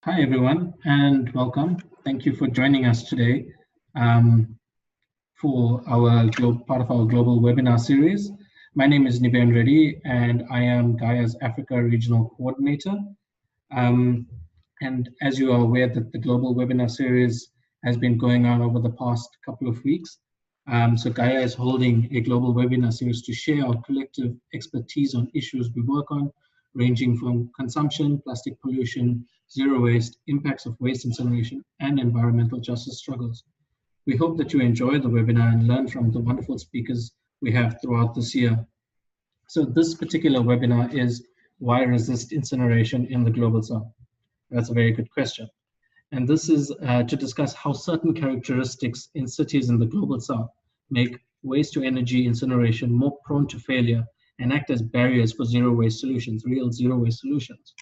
Hi, everyone, and welcome. Thank you for joining us today for our part of our global webinar series. My name is Niven Reddy, and I am GAIA's Africa Regional Coordinator. And as you are aware that the global webinar series has been going on over the past couple of weeks. So GAIA is holding a global webinar series to share our collective expertise on issues we work on, ranging from consumption, plastic pollution, zero waste, impacts of waste incineration, and environmental justice struggles. We hope that you enjoy the webinar and learn from the wonderful speakers we have throughout this year. So this particular webinar is why resist incineration in the global south? That's a very good question. And this is to discuss how certain characteristics in cities in the global south make waste to energy incineration more prone to failure and act as barriers for zero waste solutions, real zero waste solutions.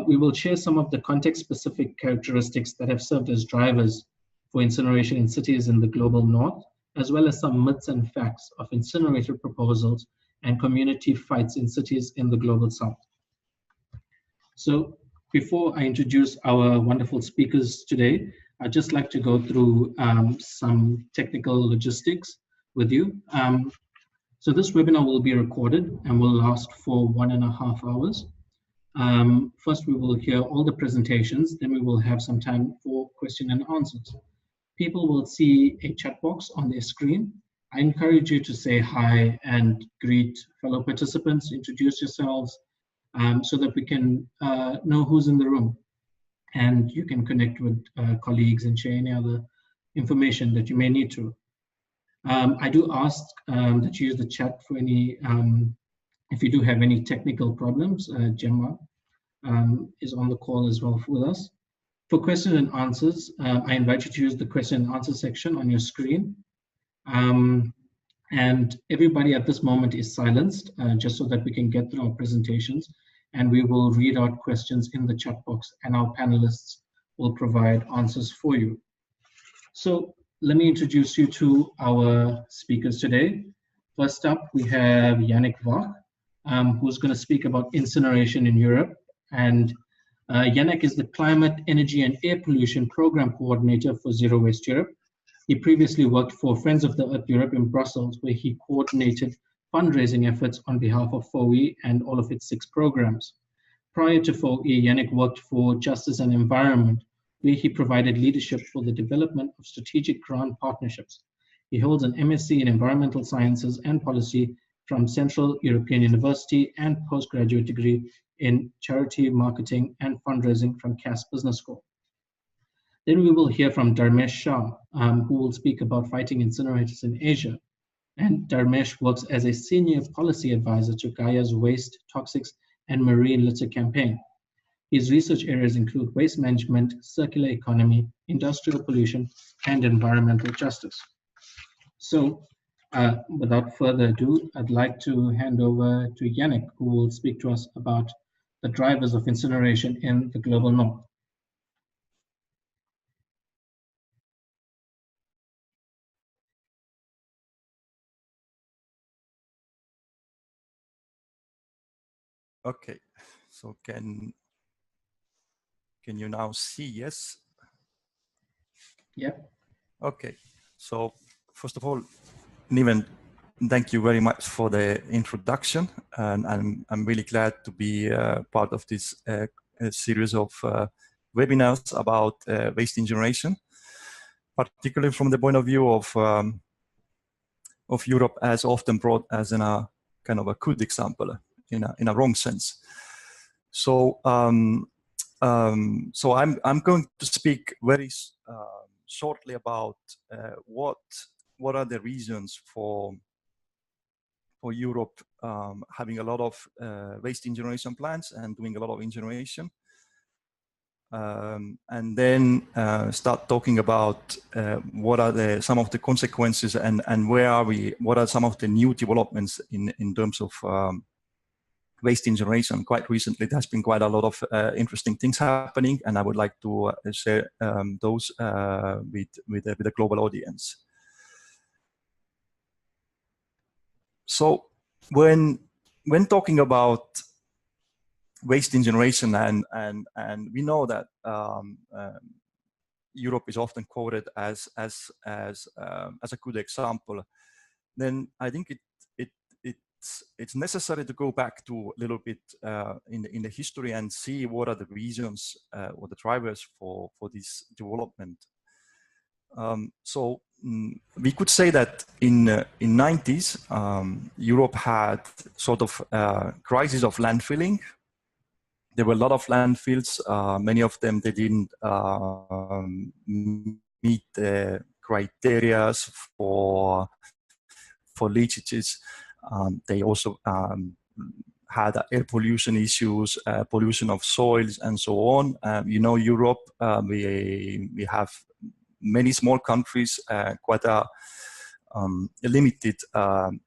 We will share some of the context-specific characteristics that have served as drivers for incineration in cities in the global north, as well as some myths and facts of incinerator proposals and community fights in cities in the global south. So before I introduce our wonderful speakers today, I'd just like to go through some technical logistics with you. So this webinar will be recorded and will last for 1.5 hours. First, we will hear all the presentations, then we will have some time for question and answers. People will see a chat box on their screen. I encourage you to say hi and greet fellow participants, introduce yourselves, so that we can know who's in the room. And you can connect with colleagues and share any other information that you may need to. I do ask that you use the chat for any, if you do have any technical problems. Gemma is on the call as well with us. For questions and answers, I invite you to use the question and answer section on your screen. And everybody at this moment is silenced, just so that we can get through our presentations, and we will read out questions in the chat box and our panelists will provide answers for you. So let me introduce you to our speakers today. First up, we have Yannick Vach, who's going to speak about incineration in Europe. And Yannick is the Climate, Energy and Air Pollution Program Coordinator for Zero Waste Europe. He previously worked for Friends of the Earth Europe in Brussels, where he coordinated fundraising efforts on behalf of FOE and all of its 6 programs. Prior to FOE, Yannick worked for Justice and Environment, where he provided leadership for the development of strategic grant partnerships. He holds an MSc in Environmental Sciences and Policy from Central European University and postgraduate degree in Charity Marketing and Fundraising from Cass Business School. Then we will hear from Dharmesh Shah, who will speak about fighting incinerators in Asia. And Dharmesh works as a senior policy advisor to GAIA's Waste, Toxics, and Marine Litter campaign. His research areas include waste management, circular economy, industrial pollution, and environmental justice. So without further ado, I'd like to hand over to Yannick, who will speak to us about the drivers of incineration in the global north. Okay, so can you now see? Yes. Yeah. Okay, so first of all, Niven, thank you very much for the introduction, and I'm really glad to be part of this series of webinars about waste incineration, particularly from the point of view of Europe as often brought as in a kind of a good example in a wrong sense. So so I'm going to speak very shortly about what are the reasons for Europe having a lot of waste incineration plants and doing a lot of incineration, and then start talking about what are some of the consequences and where are we, what are some of the new developments in terms of waste incineration. Quite recently, there has been quite a lot of interesting things happening, and I would like to share those with the global audience. So when talking about waste incineration, and we know that Europe is often quoted as a good example. Then I think it's necessary to go back to a little bit in the history and see what are the reasons or the drivers for this development. So we could say that in 90s, Europe had sort of crisis of landfilling. There were a lot of landfills. Many of them, they didn't meet the criteria for leachages. They also had air pollution issues, pollution of soils, and so on. You know, Europe, we have many small countries, quite a limited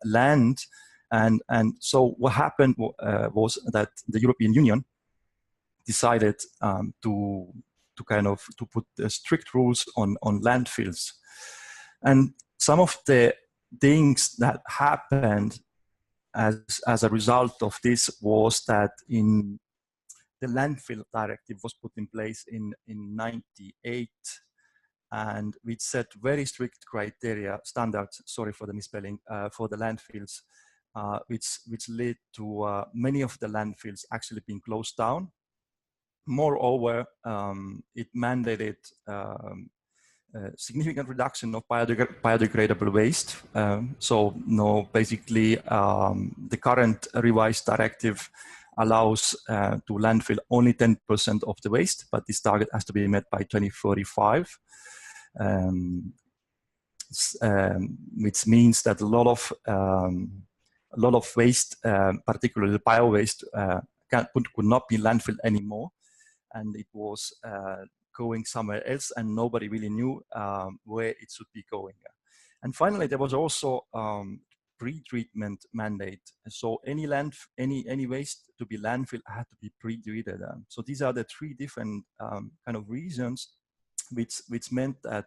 land, and so what happened was that the European Union decided to put strict rules on landfills, and some of the things that happened as a result of this was that in the landfill directive was put in place in 98, and which set very strict criteria, standards, sorry for the misspelling, for the landfills, which led to many of the landfills actually being closed down. Moreover, it mandated significant reduction of biodegradable waste. So no, basically the current revised directive allows to landfill only 10% of the waste, but this target has to be met by 2045. Which means that a lot of waste, particularly the bio waste, could not be landfilled anymore, and it was going somewhere else, and nobody really knew where it should be going. And finally, there was also pre-treatment mandate. So any waste to be landfilled had to be pre-treated. So these are the three different kind of reasons, which meant that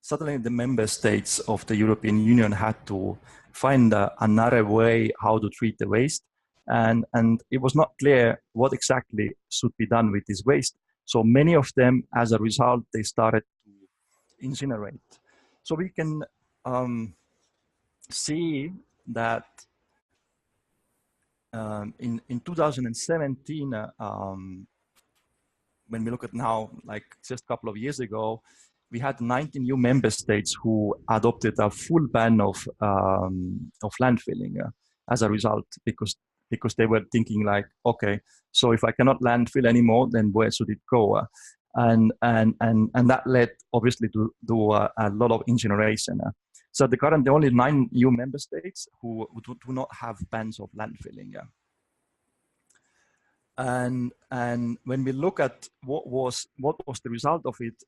suddenly the member states of the European Union had to find another way how to treat the waste. And it was not clear what exactly should be done with this waste. So many of them, as a result, they started to incinerate. So we can see that in 2017, when we look at now, like just a couple of years ago, we had 19 new member states who adopted a full ban of landfilling as a result, because they were thinking like, okay, so if I cannot landfill anymore, then where should it go? And that led obviously to a lot of incineration. So the only 9 new member states who do not have bans of landfilling. And when we look at what was the result of it,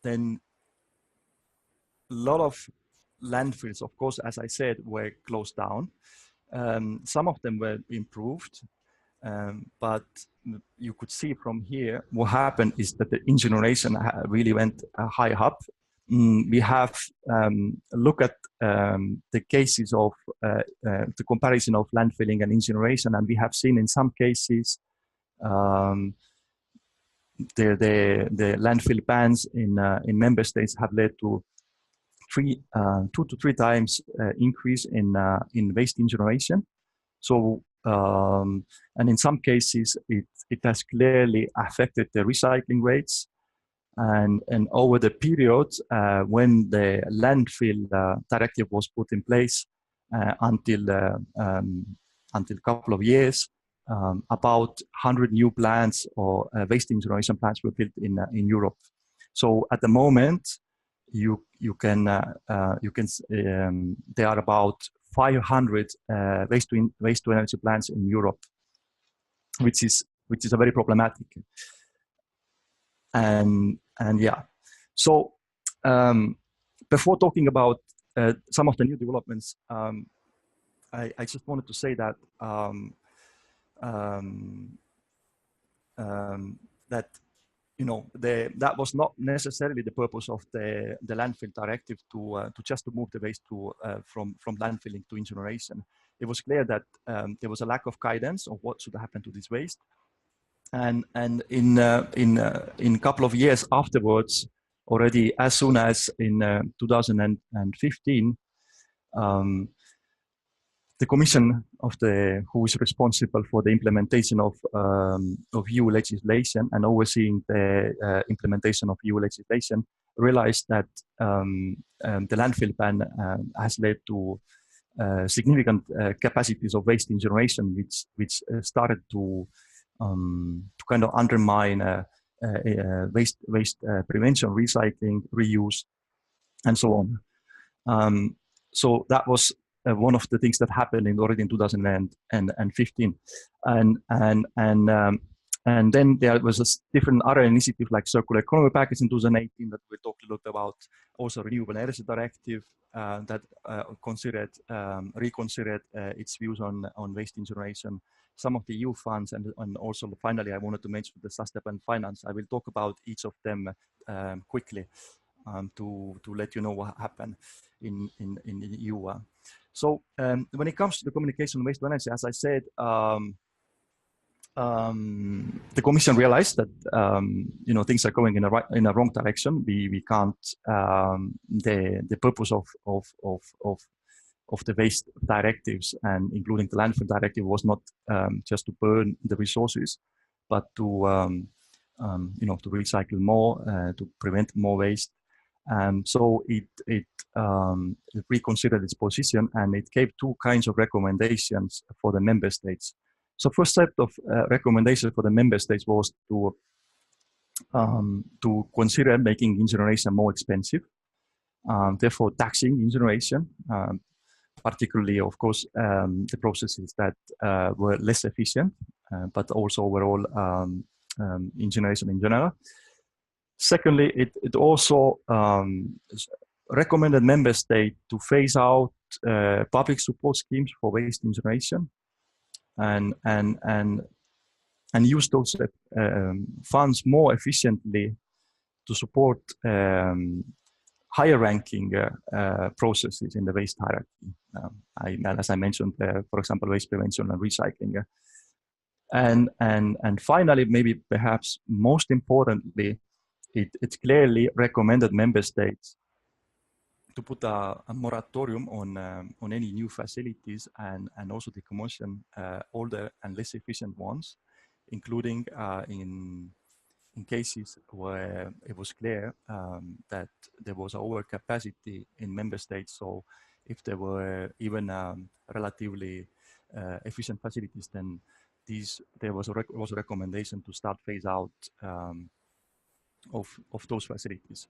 then a lot of landfills, of course, as I said, were closed down. Some of them were improved, but you could see from here what happened is that the incineration really went high up. We have look at the cases of the comparison of landfilling and incineration, and we have seen in some cases the landfill bans in member states have led to 2 to 3 times increase in waste incineration. So and in some cases it has clearly affected the recycling rates. And over the period when the landfill directive was put in place until a couple of years, about 100 new plants or waste incineration plants were built in Europe. So at the moment, you can there are about 500 waste to energy plants in Europe, which is a very problematic. And yeah, so before talking about some of the new developments, I just wanted to say that that that was not necessarily the purpose of the landfill directive to just to move the waste from landfilling to incineration. it was clear that there was a lack of guidance of what should happen to this waste. And in a couple of years afterwards, already as soon as in 2015, the Commission who is responsible for the implementation of EU legislation and overseeing the implementation of EU legislation realized that the landfill ban has led to significant capacities of waste incineration, which started to kind of undermine waste prevention, recycling, reuse, and so on. So that was one of the things that happened already in 2015, and then there was a different other initiative like circular economy package in 2018 that we talked a lot about. Also, Renewable Energy Directive that reconsidered its views on waste incineration. Some of the EU funds, and also finally, I wanted to mention the sustainable finance. I will talk about each of them quickly to let you know what happened in the EU. So when it comes to the communication on waste to energy, as I said, the Commission realized that things are going in a wrong direction. We can't. The purpose of the waste directives, and including the landfill directive, was not just to burn the resources, but to to recycle more, to prevent more waste. So it reconsidered its position, and it gave two kinds of recommendations for the member states. So first set of recommendations for the member states was to consider making incineration more expensive, therefore taxing incineration, particularly, of course, the processes that were less efficient, but also overall incineration in general. Secondly, it also recommended member states to phase out public support schemes for waste incineration and use those funds more efficiently to support higher ranking processes in the waste hierarchy. As I mentioned, for example, waste prevention and recycling. And finally, maybe perhaps most importantly, it clearly recommended member states to put a moratorium on any new facilities and also decommission older and less efficient ones, including in cases where it was clear that there was overcapacity in member states. So if there were even relatively efficient facilities, then there was a recommendation to start phase out of those facilities.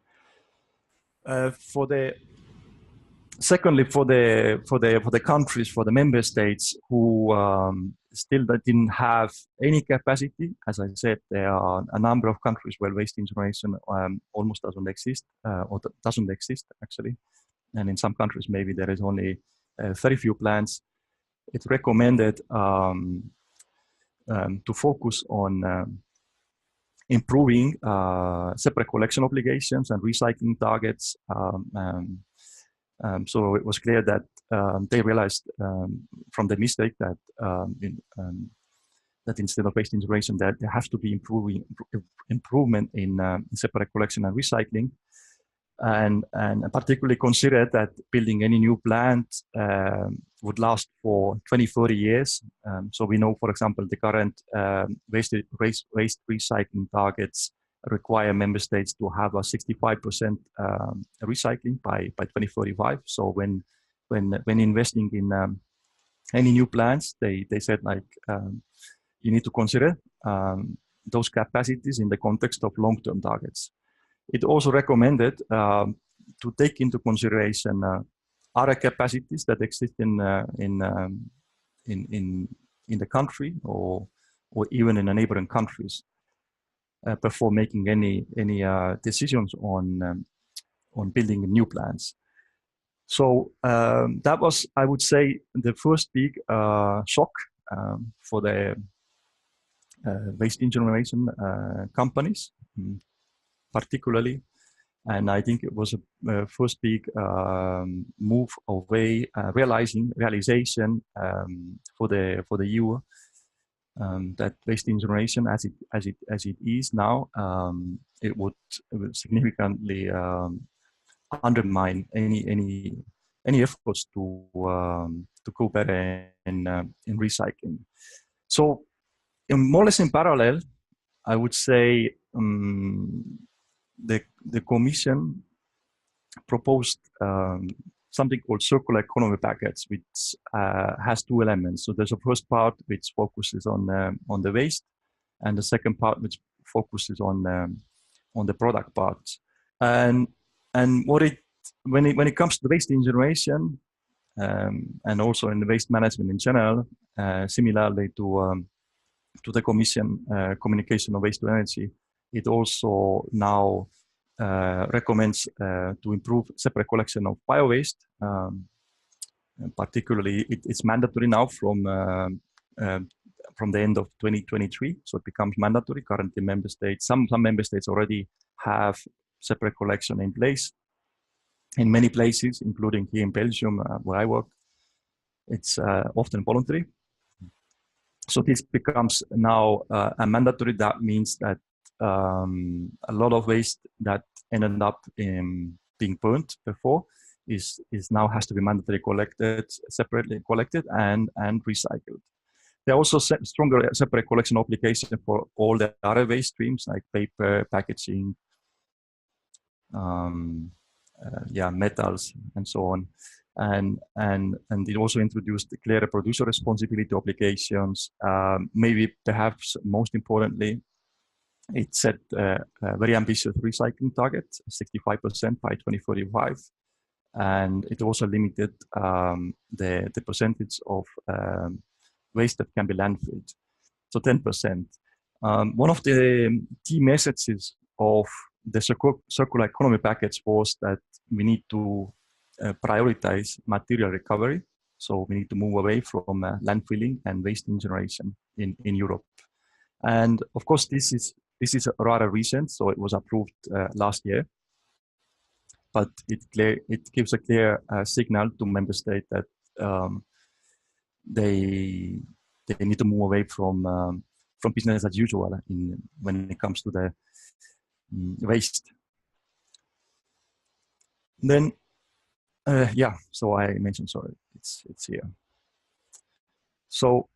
Secondly, for the countries, for the member states who still didn't have any capacity, as I said, there are a number of countries where waste incineration almost doesn't exist, or doesn't exist actually, and in some countries maybe there is only very few plants. It's recommended to focus on improving separate collection obligations and recycling targets. So it was clear that they realized from the mistake that that instead of waste incineration, that there has to be improvement in separate collection and recycling, and particularly considered that building any new plant would last for 20-30 years. So we know, for example, the current waste recycling targets require member states to have a 65% recycling by 2045. So when investing in any new plants, they said like you need to consider those capacities in the context of long-term targets. It also recommended to take into consideration other capacities that exist in the country or even in the neighboring countries before making any decisions on building new plants. So that was, I would say, the first big shock for the waste incineration companies, particularly And I think it was a first big move away, realization for the EU that waste incineration, as it is now, it would significantly undermine any efforts to go better in recycling. So, more or less in parallel, I would say the Commission proposed something called circular economy package, which has two elements. So there's a first part which focuses on the waste, and the second part which focuses on the product parts. And when it comes to the waste incineration and also in the waste management in general, similarly to the Commission communication of waste to energy, it also now recommends to improve separate collection of bio-waste. Particularly, it's mandatory now from the end of 2023, so it becomes mandatory. Currently, member states, some member states already have separate collection in place. In many places, including here in Belgium, where I work, it's often voluntary. So this becomes now a mandatory. That means that a lot of waste that ended up being burnt before is now has to be mandatorily collected, separately collected and recycled. There are also stronger separate collection obligations for all the other waste streams like paper, packaging, metals, and so on. And it also introduced clearer producer responsibility obligations. Maybe perhaps most importantly, it set a very ambitious recycling target, 65% by 2045. And it also limited the percentage of waste that can be landfilled, so 10%. One of the key messages of the circular economy package was that we need to prioritize material recovery. So we need to move away from landfilling and waste incineration in Europe. And of course, this is rather recent, so it was approved last year. But it gives a clear signal to member states that they need to move away from business as usual when it comes to the waste. Then, so I mentioned, sorry, it's here. So,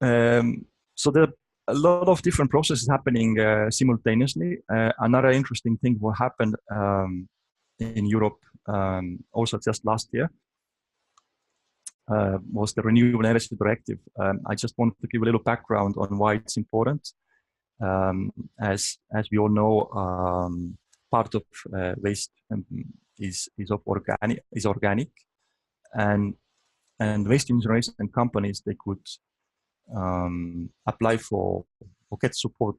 so there are a lot of different processes happening simultaneously. Another interesting thing what happened in Europe also just last year was the Renewable Energy Directive. I just want to give a little background on why it's important. As we all know, part of waste is organic, and waste incineration companies, they could apply for or get support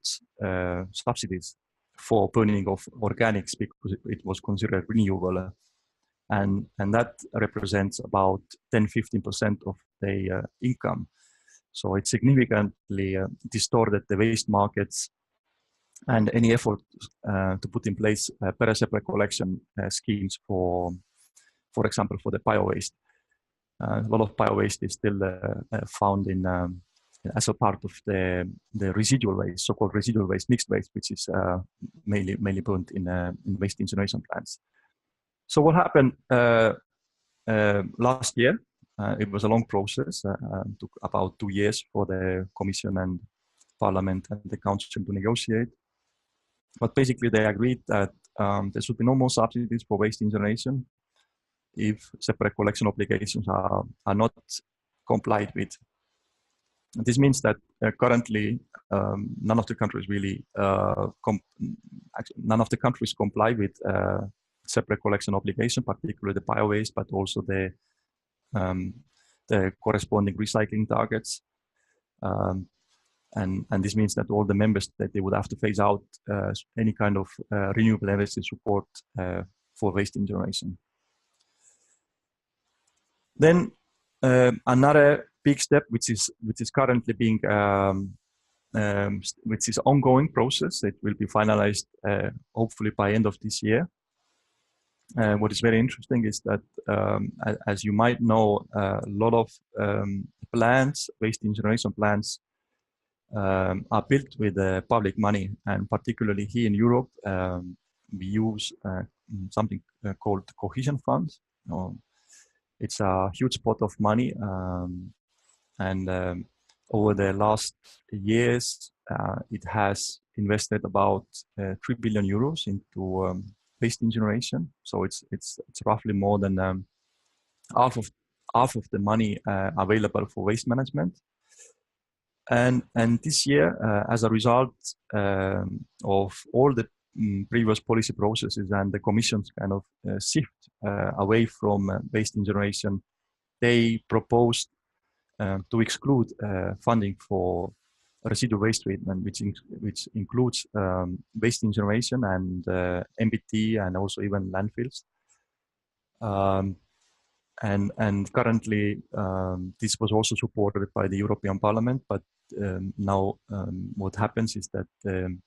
subsidies for burning of organics because it was considered renewable, and that represents about 10-15% of their income. So it significantly distorted the waste markets, and any effort to put in place better separate collection schemes for example, for the bio-waste. A lot of bio-waste is still found in as a part of the residual waste, so-called residual waste, mixed waste, which is mainly burnt in waste incineration plants. So what happened last year? It was a long process. Took about 2 years for the Commission and Parliament and the Council to negotiate. But basically, they agreed that there should be no more subsidies for waste incineration if separate collection obligations are not complied with. This means that currently none of the countries really comply with separate collection obligation, particularly the bio-waste, but also the corresponding recycling targets. And this means that all the members that they would have to phase out any kind of renewable energy support for waste incineration. Then another big step, which is currently being which is ongoing process. It will be finalized hopefully by end of this year. What is very interesting is that, as you might know, a lot of plants, waste incineration plants, are built with public money, and particularly here in Europe, we use something called cohesion funds. It's a huge pot of money, and over the last years, it has invested about 3 billion euros into waste incineration. So it's roughly more than half of the money available for waste management. And this year, as a result of all the previous policy processes and the Commission's kind of shift away from waste incineration, they proposed to exclude funding for residual waste treatment, which includes waste incineration and MBT and also even landfills. And currently, this was also supported by the European Parliament, but now what happens is that the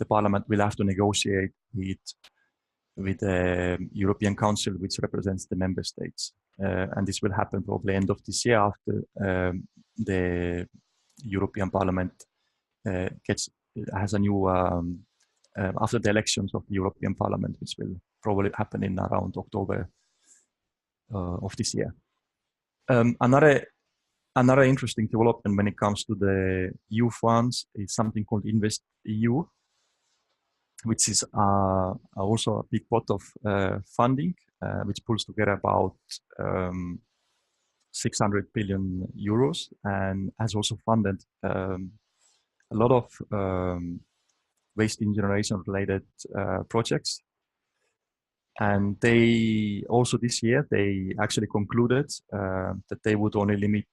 Parliament will have to negotiate with the European Council, which represents the member states. And this will happen probably end of this year after the European Parliament has a new, after the elections of the European Parliament, which will probably happen in around October of this year. Another interesting development when it comes to the EU funds is something called Invest EU, which is also a big pot of funding, which pulls together about 600 billion euros and has also funded a lot of waste incineration related projects. And they also this year, they actually concluded that they would only limit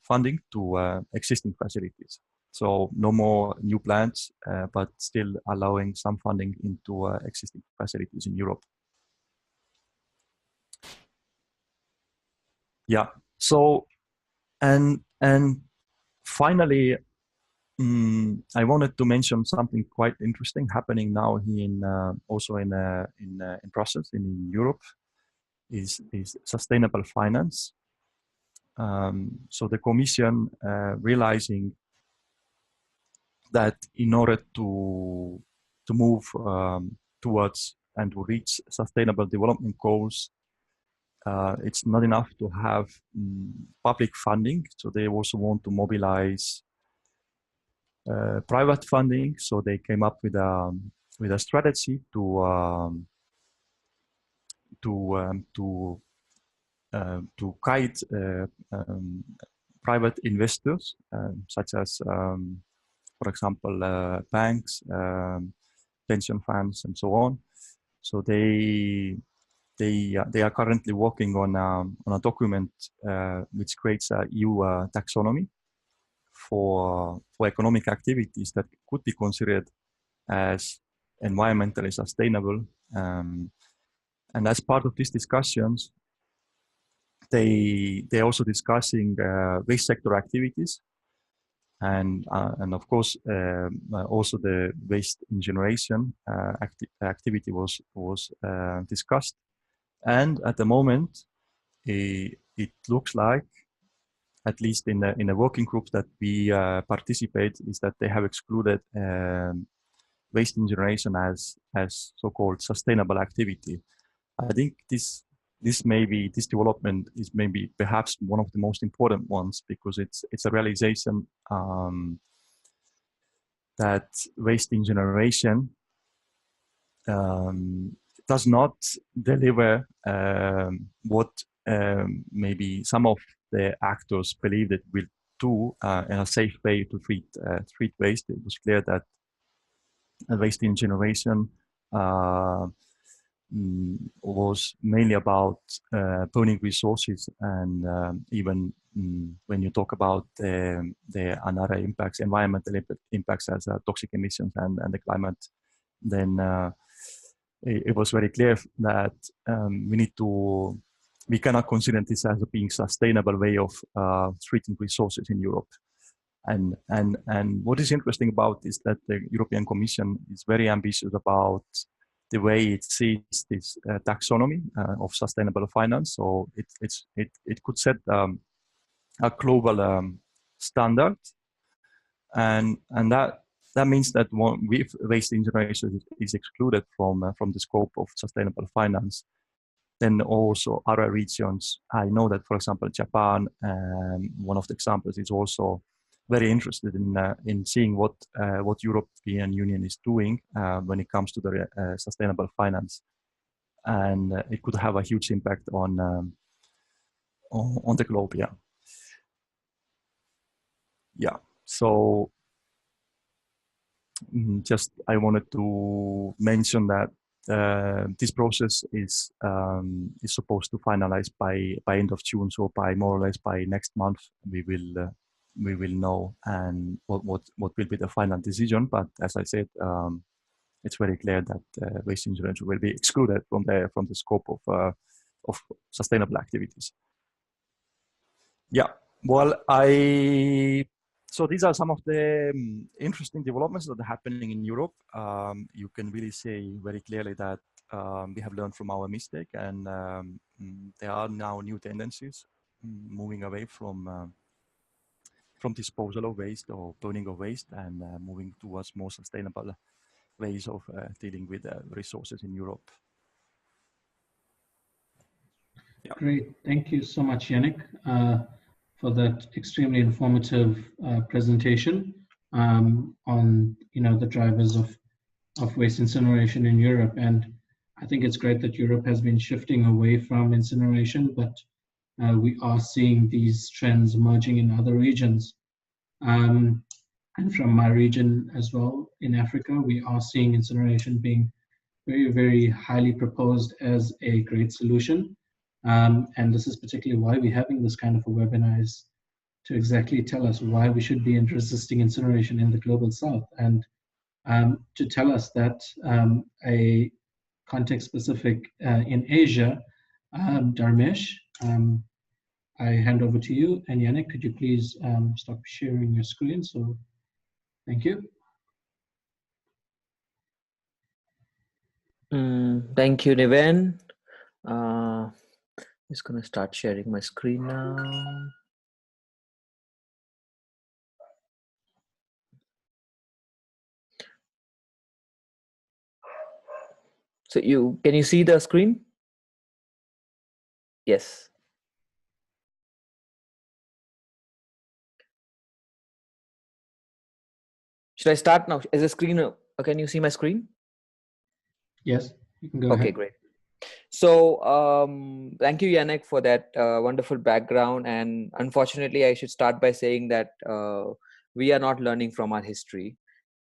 funding to existing facilities. So no more new plants, but still allowing some funding into existing facilities in Europe. Yeah. So, and finally, I wanted to mention something quite interesting happening now here in also in Brussels, in Europe, is sustainable finance. So the Commission realizing that in order to move towards and to reach sustainable development goals, it's not enough to have public funding. So they also want to mobilize private funding. So they came up with a strategy to guide private investors, such as, for example, banks, pension funds, and so on. So they are currently working on a document which creates a EU taxonomy for economic activities that could be considered as environmentally sustainable. And as part of these discussions, they're also discussing waste sector activities, and of course also the waste incineration activity was discussed. And at the moment, it looks like, at least in the working groups that we participate, is that they have excluded waste incineration as so-called sustainable activity. I think this development is maybe perhaps one of the most important ones, because it's a realization that waste incineration does not deliver what maybe some of the actors believe it will do in a safe way to treat waste. It was clear that waste incineration was mainly about burning resources, and even when you talk about the another impacts, environmental impacts as toxic emissions and the climate, then it was very clear that we need to we cannot consider this as a being sustainable way of treating resources in Europe. And what is interesting about is that the European Commission is very ambitious about the way it sees this taxonomy of sustainable finance. So it could set a global standard, and that means that if waste incineration is excluded from the scope of sustainable finance, then also other regions. I know that, for example, Japan, one of the examples, is also very interested in seeing what European Union is doing when it comes to the sustainable finance, and it could have a huge impact on the globe. Yeah. So just I wanted to mention that this process is supposed to finalize by end of June. So by more or less by next month, we will know and what will be the final decision. But as I said, it's very clear that waste incineration will be excluded from the scope of sustainable activities. Yeah. Well, so these are some of the interesting developments that are happening in Europe. You can really say very clearly that we have learned from our mistake, and there are now new tendencies moving away from disposal of waste or burning of waste, and moving towards more sustainable ways of dealing with resources in Europe. Yeah. Great, thank you so much, Yannick, for that extremely informative presentation on the drivers of waste incineration in Europe. And I think it's great that Europe has been shifting away from incineration, but we are seeing these trends emerging in other regions. And from my region as well, in Africa, we are seeing incineration being very, very highly proposed as a great solution. And this is particularly why we're having this kind of a webinar, is to exactly tell us why we should be resisting incineration in the global south, and to tell us that a context specific in Asia. Dharmesh, I hand over to you, and Yannick, could you please stop sharing your screen? So thank you. Thank you, Niven. Just going to start sharing my screen now. So can you see the screen? Yes. Should I start now? Is the screen, can you see my screen? Yes, you can go ahead. Okay, great. So thank you, Yannick, for that wonderful background. And unfortunately, I should start by saying that we are not learning from our history.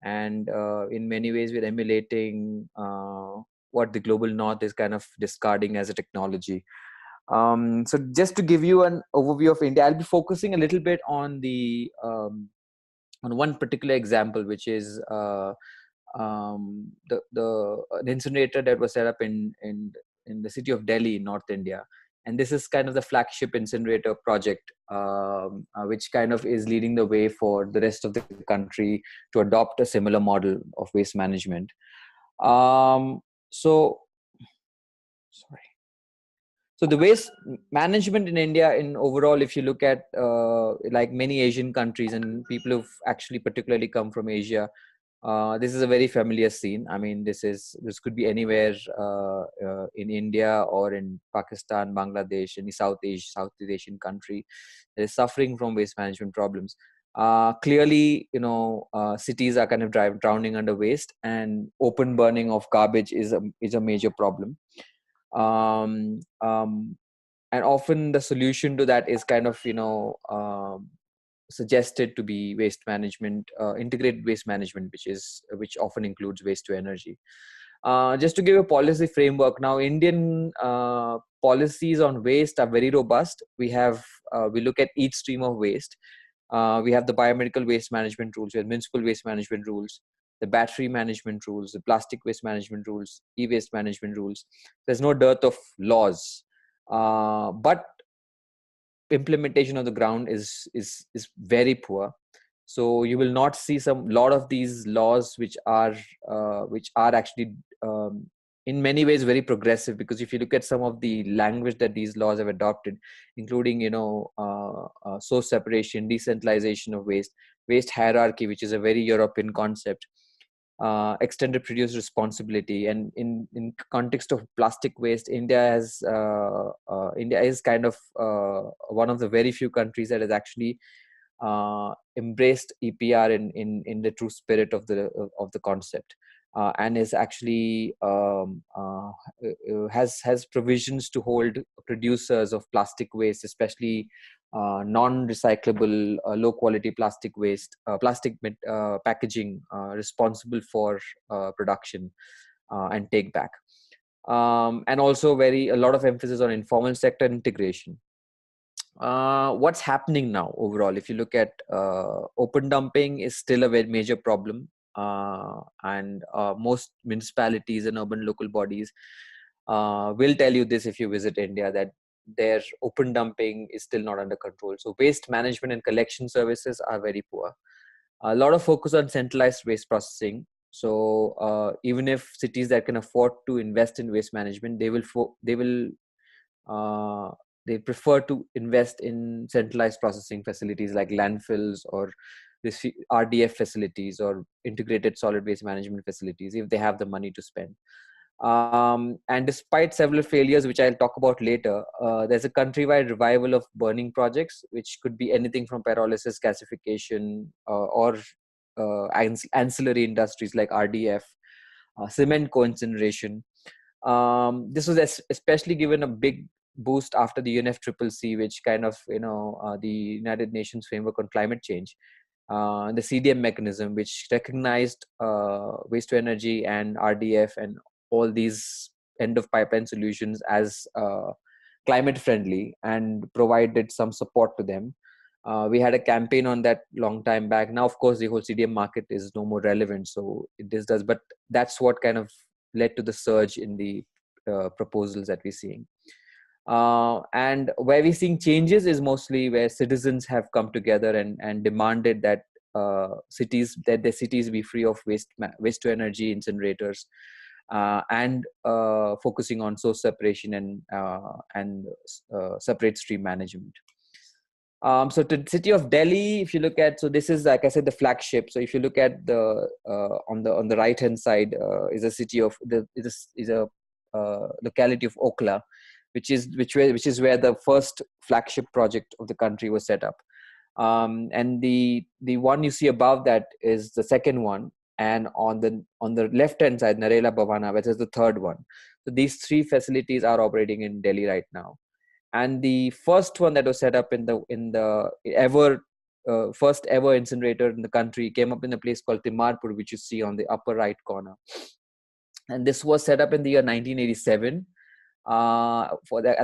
And in many ways, we're emulating what the global north is kind of discarding as a technology. So just to give you an overview of India, I'll be focusing a little bit on on one particular example, which is an incinerator that was set up in the city of Delhi, in North India. And this is kind of the flagship incinerator project, which kind of is leading the way for the rest of the country to adopt a similar model of waste management. So the waste management in India, in overall, if you look at like many Asian countries and people who've actually particularly come from Asia, this is a very familiar scene. I mean, this could be anywhere in India or in Pakistan, Bangladesh, any Southeast Asian country that is suffering from waste management problems. Clearly, cities are kind of drowning under waste, and open burning of garbage is a major problem. And often the solution to that is kind of suggested to be waste management, integrated waste management, which often includes waste to energy. Just to give a policy framework, now Indian policies on waste are very robust. We look at each stream of waste. We have the biomedical waste management rules, we have municipal waste management rules, the battery management rules, the plastic waste management rules, e-waste management rules. There's no dearth of laws. But implementation on the ground is very poor. So you will not see lot of these laws which are actually in many ways very progressive, because if you look at some of the language that these laws have adopted, including source separation, decentralization of waste hierarchy, which is a very European concept, extended producer responsibility, and in context of plastic waste, India is kind of one of the very few countries that has actually embraced EPR in the true spirit of the concept, and is actually has provisions to hold producers of plastic waste, especially non-recyclable, low-quality plastic waste, packaging, responsible for production and take back, and also a lot of emphasis on informal sector integration. What's happening now overall? If you look at open dumping, is still a very major problem, and most municipalities and urban local bodies will tell you this if you visit India, that their open dumping is still not under control. So waste management and collection services are very poor. A lot of focus on centralized waste processing. So even if cities that can afford to invest in waste management, they prefer to invest in centralized processing facilities like landfills or this RDF facilities or integrated solid waste management facilities, if they have the money to spend. And despite several failures, which I'll talk about later, there's a countrywide revival of burning projects, which could be anything from pyrolysis, gasification, or ancillary industries like RDF, cement co-incineration. This was especially given a big boost after the UNFCCC, which kind of, the United Nations Framework on Climate Change, the CDM mechanism, which recognized waste to energy and RDF and all these end of pipeline solutions as climate friendly and provided some support to them. We had a campaign on that long time back. Now, of course, the whole CDM market is no more relevant, so but that's what kind of led to the surge in the proposals that we're seeing. And where we're seeing changes is mostly where citizens have come together and demanded that their cities be free of waste to energy incinerators, and focusing on source separation and separate stream management. So the city of Delhi, if you look at, so this is, like I said, the flagship. So if you look at the on the right hand side, is a city of is a locality of Okla, which is where the first flagship project of the country was set up. And the one you see above that is the second one, and on the left hand side, Narela Bhavana, which is the third one. So these three facilities are operating in Delhi right now. And the first one that was set up in the first ever incinerator in the country came up in a place called Timarpur, which you see on the upper right corner. And this was set up in the year 1987 at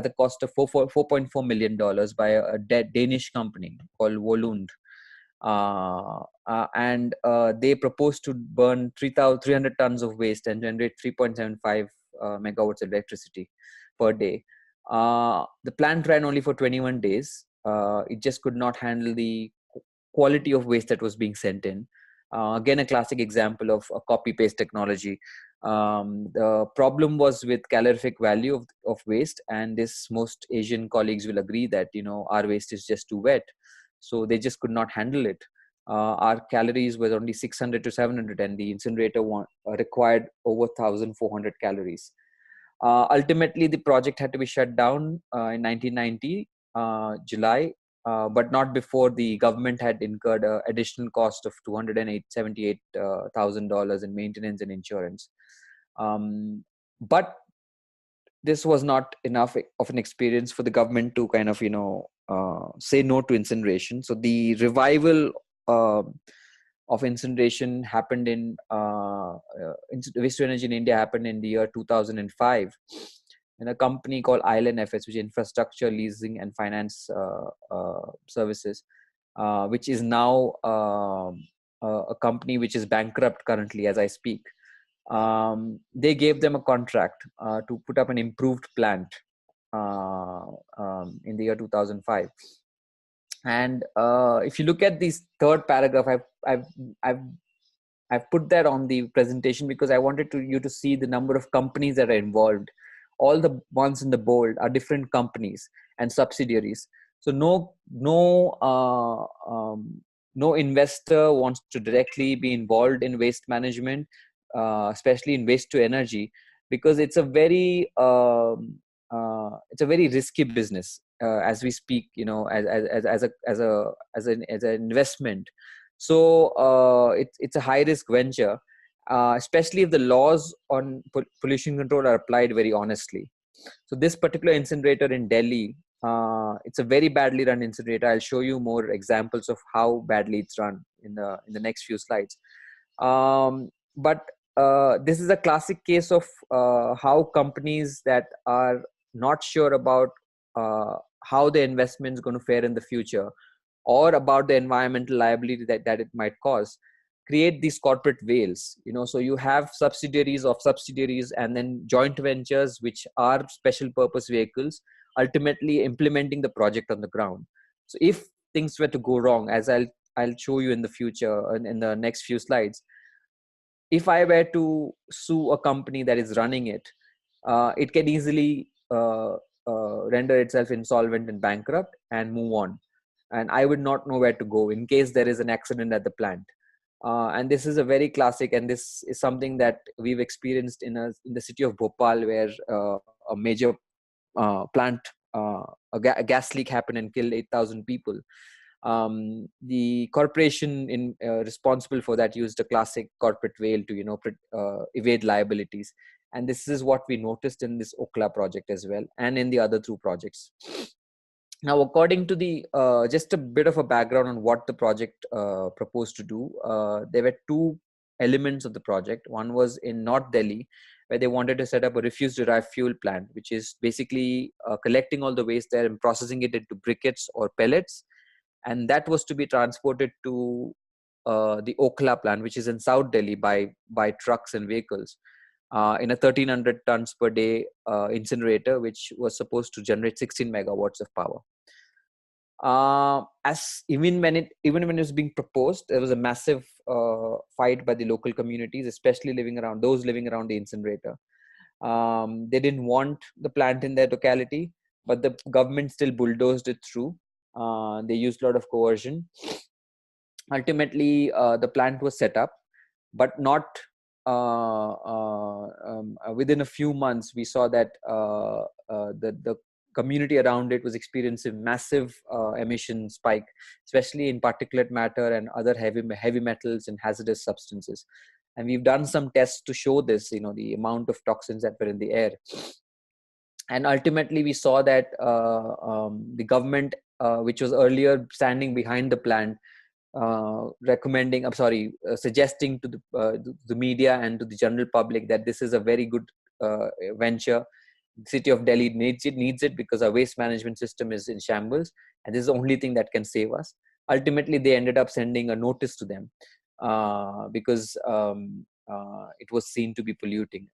the cost of $4.4 million by a Danish company called Volund. And they proposed to burn 300 tons of waste and generate 3.75 megawatts of electricity per day. The plant ran only for 21 days. It just could not handle the quality of waste that was being sent in. Again, a classic example of a copy-paste technology. The problem was with calorific value of waste, and most Asian colleagues will agree that our waste is just too wet, so they just could not handle it. Our calories were only 600 to 700, and the incinerator required over 1,400 calories. Ultimately, the project had to be shut down in 1990 July, but not before the government had incurred an additional cost of $278,000 in maintenance and insurance. But this was not enough of an experience for the government to kind of say no to incineration. So the revival of incineration happened in waste to energy in India happened in the year 2005 in a company called Island FS, which is Infrastructure Leasing and Finance Services, which is now a company which is bankrupt currently as I speak. They gave them a contract to put up an improved plant in the year 2005. And if you look at this third paragraph, I've put that on the presentation because I wanted you to see the number of companies that are involved. All the ones in the bold are different companies and subsidiaries. So no investor wants to directly be involved in waste management, especially in waste to energy, because it's a very risky business as we speak. As an investment. So it's a high risk venture, especially if the laws on pollution control are applied very honestly. So this particular incinerator in Delhi, it's a very badly run incinerator. I'll show you more examples of how badly it's run in the next few slides. But this is a classic case of how companies that are not sure about how the investment is going to fare in the future, or about the environmental liability that it might cause, create these corporate whales. So you have subsidiaries of subsidiaries, and then joint ventures, which are special purpose vehicles, ultimately implementing the project on the ground. So if things were to go wrong, as I'll show you in the future, in the next few slides, if I were to sue a company that is running it, it can easily render itself insolvent and bankrupt and move on. And I would not know where to go in case there is an accident at the plant. And this is a very classic, and this is something that we've experienced in the city of Bhopal, where a major plant, a gas leak happened and killed 8,000 people. The corporation responsible for that used a classic corporate veil to evade liabilities. And this is what we noticed in this Okla project as well, and in the other two projects. Now, according to the just a bit of a background on what the project proposed to do, there were two elements of the project. One was in North Delhi, where they wanted to set up a refuse-derived fuel plant, which is basically collecting all the waste there and processing it into briquettes or pellets. And that was to be transported to the Okla plant, which is in South Delhi, by trucks and vehicles, in a 1,300 tons per day incinerator, which was supposed to generate 16 megawatts of power. Even when it was being proposed, there was a massive fight by the local communities, especially those living around the incinerator. They didn't want the plant in their locality, but the government still bulldozed it through. They used a lot of coercion. Ultimately, the plant was set up, but not within a few months. We saw that the community around it was experiencing massive emission spike, especially in particulate matter and other heavy metals and hazardous substances. And we've done some tests to show this, the amount of toxins that were in the air. And ultimately, we saw that the government, which was earlier standing behind the plant, suggesting to the media and to the general public that this is a very good venture. The city of Delhi needs it because our waste management system is in shambles, and this is the only thing that can save us. Ultimately, they ended up sending a notice to them because it was seen to be polluting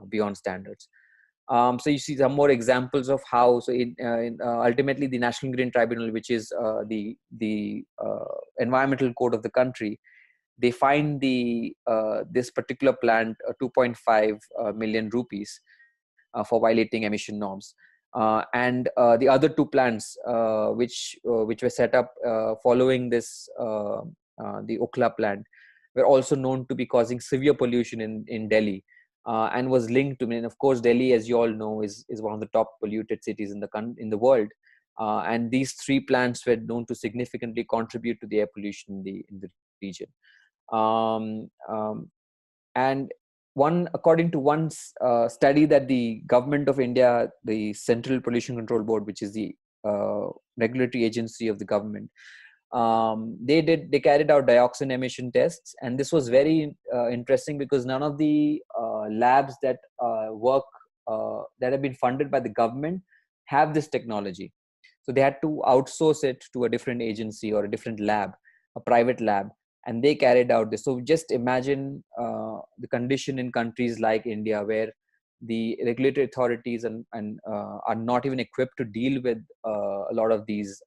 beyond standards. So you see some more examples of how. So ultimately, the National Green Tribunal, which is the environmental code of the country, they fined this particular plant 2.5 million rupees for violating emission norms. And the other two plants, which were set up following this, the Okla plant, were also known to be causing severe pollution in Delhi. And was linked to, of course, Delhi, as you all know, is one of the top polluted cities in the world. And these three plants were known to significantly contribute to the air pollution in the region. And according to one study that the government of India, the Central Pollution Control Board, which is the regulatory agency of the government, they carried out dioxin emission tests. And this was very interesting because none of the labs that that have been funded by the government have this technology. So they had to outsource it to a different agency or a different lab, a private lab, and they carried out this. So just imagine the condition in countries like India, where the regulatory authorities are not even equipped to deal with a lot of these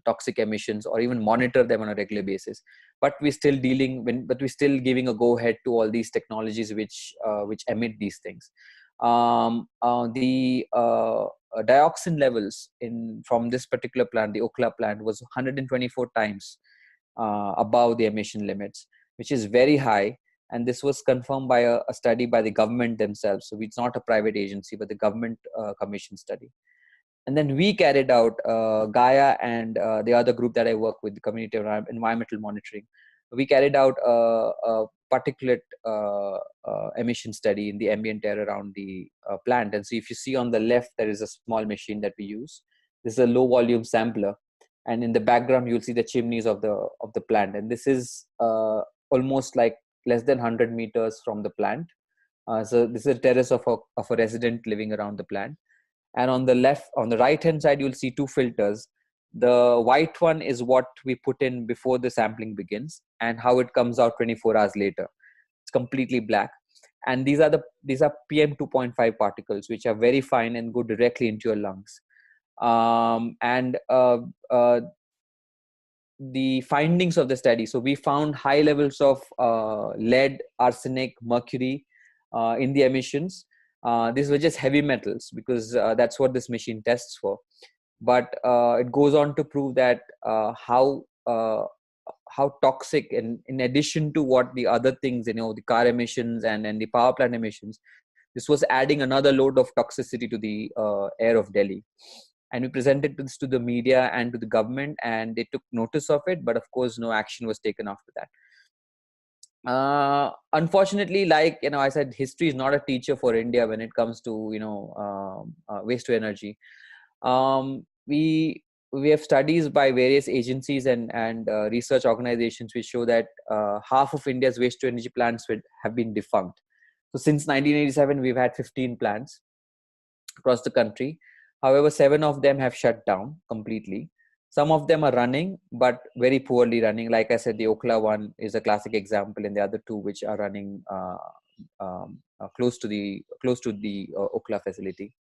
toxic emissions or even monitor them on a regular basis. But we're still giving a go ahead to all these technologies which emit these things. The dioxin levels from this particular plant, the Okla plant, was 124 times above the emission limits, which is very high. And this was confirmed by a study by the government themselves. So it's not a private agency, but the government commission study. And then we carried out, GAIA and the other group that I work with, the Community Environmental Monitoring, we carried out a particulate emission study in the ambient air around the plant. And so if you see on the left, there is a small machine that we use. This is a low volume sampler. And in the background, you'll see the chimneys of the plant. And this is almost like less than 100 meters from the plant. So this is a terrace of a resident living around the plant. And on the right hand side, you'll see two filters. The white one is what we put in before the sampling begins, and how it comes out 24 hours later. It's completely black. And these are PM 2.5 particles, which are very fine and go directly into your lungs. The findings of the study. So we found high levels of lead, arsenic, mercury in the emissions. These were just heavy metals, because that's what this machine tests for. But it goes on to prove that how toxic, and in addition to what the other things, the car emissions and the power plant emissions, this was adding another load of toxicity to the air of Delhi. And we presented this to the media and to the government, and they took notice of it. But of course, no action was taken after that. Unfortunately, like I said, history is not a teacher for India when it comes to waste to energy. We have studies by various agencies and research organizations which show that half of India's waste to energy plants have been defunct. So since 1987, we've had 15 plants across the country. However, 7 of them have shut down completely. Some of them are running, but very poorly running. Like I said, the Okla one is a classic example, and the other 2 which are running close to the Okla facility.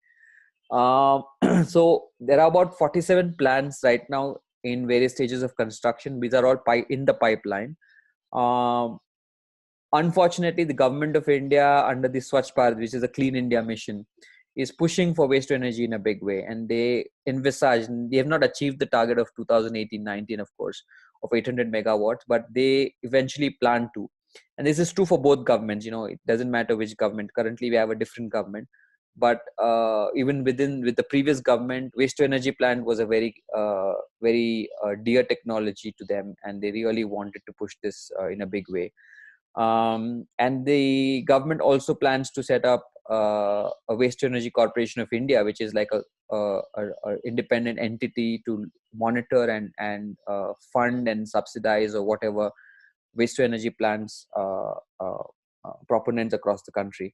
So there are about 47 plants right now in various stages of construction. These are all in the pipeline. Unfortunately, the government of India, under the Swachh Bharat, which is a Clean India mission, is pushing for waste to energy in a big way. And they have not achieved the target of 2018-19, of course, of 800 megawatts, but they eventually plan to. And this is true for both governments. It doesn't matter which government. Currently, we have a different government. But even with the previous government, waste to energy plant was a very dear technology to them, and they really wanted to push this in a big way. And the government also plans to set up a Waste to Energy Corporation of India, which is like a independent entity to monitor and fund and subsidize or whatever waste to energy plants proponents across the country.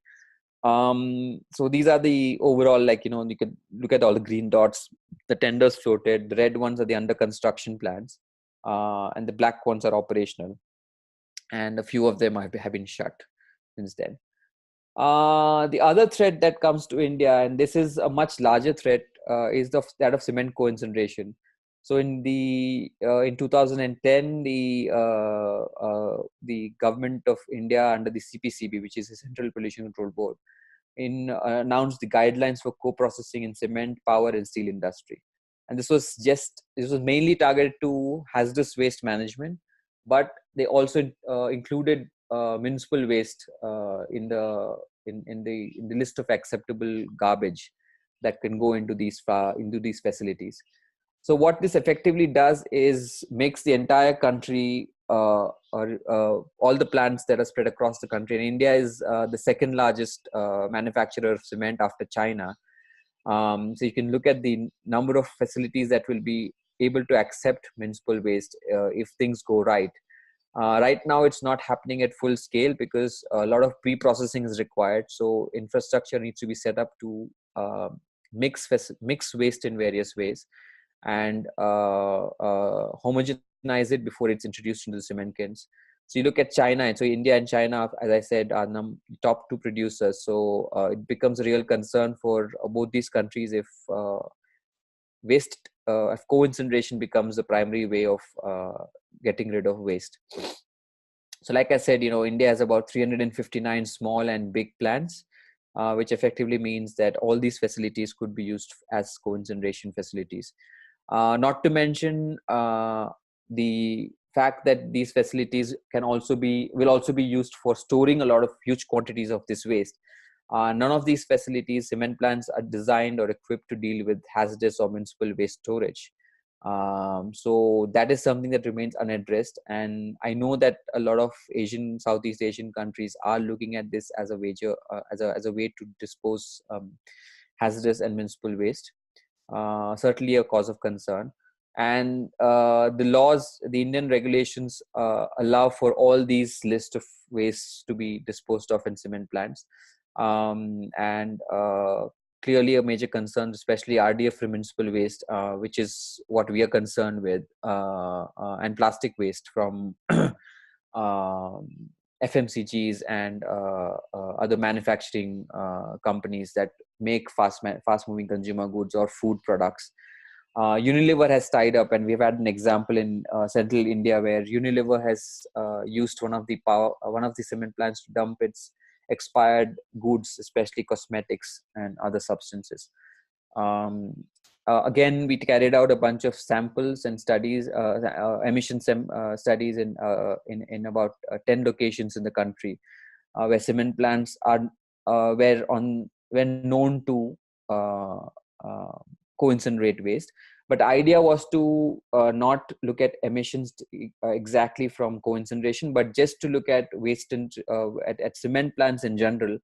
So these are the overall, you can look at all the green dots. The tenders floated. The red ones are the under construction plans, and the black ones are operational. And a few of them have been shut since then. The other threat that comes to India, and this is a much larger threat, is that of cement co-incineration. So in 2010, the government of India, under the CPCB, which is the Central Pollution Control Board, announced the guidelines for co-processing in cement, power, and steel industry. And this was mainly targeted to hazardous waste management, but they also included municipal waste in the list of acceptable garbage that can go into these facilities. So what this effectively does is makes the entire country, all the plants that are spread across the country, and India is the second largest manufacturer of cement after China. So you can look at the number of facilities that will be able to accept municipal waste if things go right. Right now, it's not happening at full scale because a lot of pre-processing is required. So infrastructure needs to be set up to mix waste in various ways and homogenize it before it's introduced into the cement kilns. So you look at China, so India and China, as I said, are top 2 producers. So it becomes a real concern for both these countries if if co-incineration becomes the primary way of getting rid of waste. So like I said, India has about 359 small and big plants, which effectively means that all these facilities could be used as co-incineration facilities. Not to mention the fact that these facilities will also be used for storing a lot of huge quantities of this waste. None of these facilities, cement plants, are designed or equipped to deal with hazardous or municipal waste storage. So that is something that remains unaddressed, and I know that a lot of Southeast Asian countries are looking at this as a way to dispose hazardous and municipal waste. Certainly a cause of concern. And the Indian regulations allow for all these list of waste to be disposed of in cement plants. And clearly a major concern, especially RDF for municipal waste, which is what we are concerned with, and plastic waste from FMCGs and other manufacturing companies that make fast-moving consumer goods or food products. Unilever has tied up, and we've had an example in central India where Unilever has used one of the cement plants to dump its expired goods, especially cosmetics and other substances. Again, we carried out a bunch of samples and studies, emission studies in about 10 locations in the country, where cement plants were known to co-incinerate waste. But the idea was to not look at emissions exactly from co-incineration, but just to look at waste at cement plants in general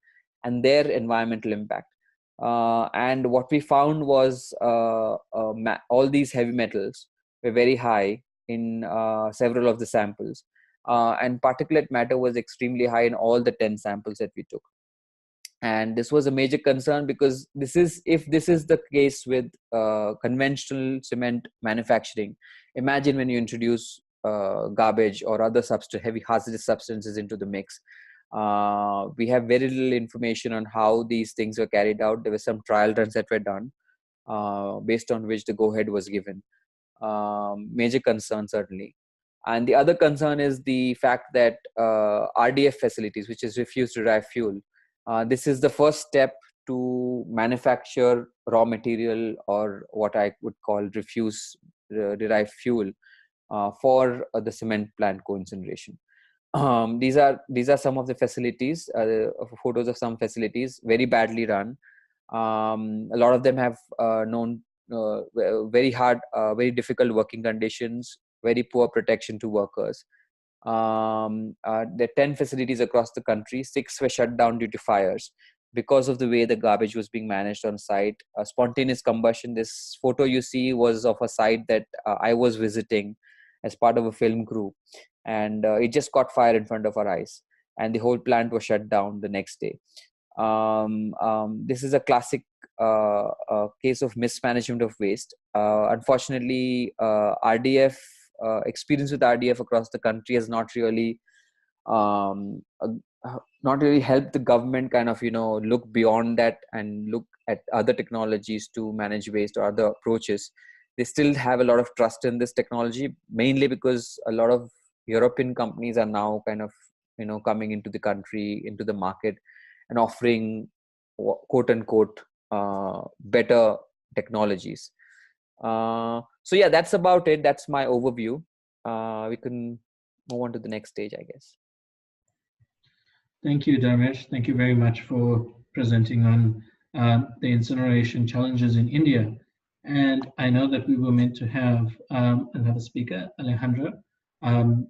and their environmental impact. And what we found was all these heavy metals were very high in several of the samples, and particulate matter was extremely high in all the 10 samples that we took. And this was a major concern, because if this is the case with conventional cement manufacturing, imagine when you introduce garbage or other heavy hazardous substances into the mix. We have very little information on how these things were carried out. There were some trial runs that were done, based on which the go-ahead was given. Major concern, certainly. And the other concern is the fact that RDF facilities, which is refuse-derived fuel, this is the first step to manufacture raw material, or what I would call refuse-derived fuel, for the cement plant co-incineration. These are some of the facilities, photos of some facilities, very badly run. A lot of them have known very hard, very difficult working conditions, very poor protection to workers. There are 10 facilities across the country. 6 were shut down due to fires because of the way the garbage was being managed on site. Spontaneous combustion. This photo you see was of a site that I was visiting as part of a film crew, and it just caught fire in front of our eyes, and the whole plant was shut down the next day. This is a classic case of mismanagement of waste. Unfortunately, RDF experience with RDF across the country has not really helped the government kind of look beyond that and look at other technologies to manage waste or other approaches. They still have a lot of trust in this technology, mainly because a lot of European companies are now kind of coming into the country, into the market, and offering quote unquote better technologies. So yeah, that's about it. That's my overview. We can move on to the next stage, I guess. Thank you, Dharmesh. Thank you very much for presenting on the incineration challenges in India. And I know that we were meant to have another speaker, Alejandra,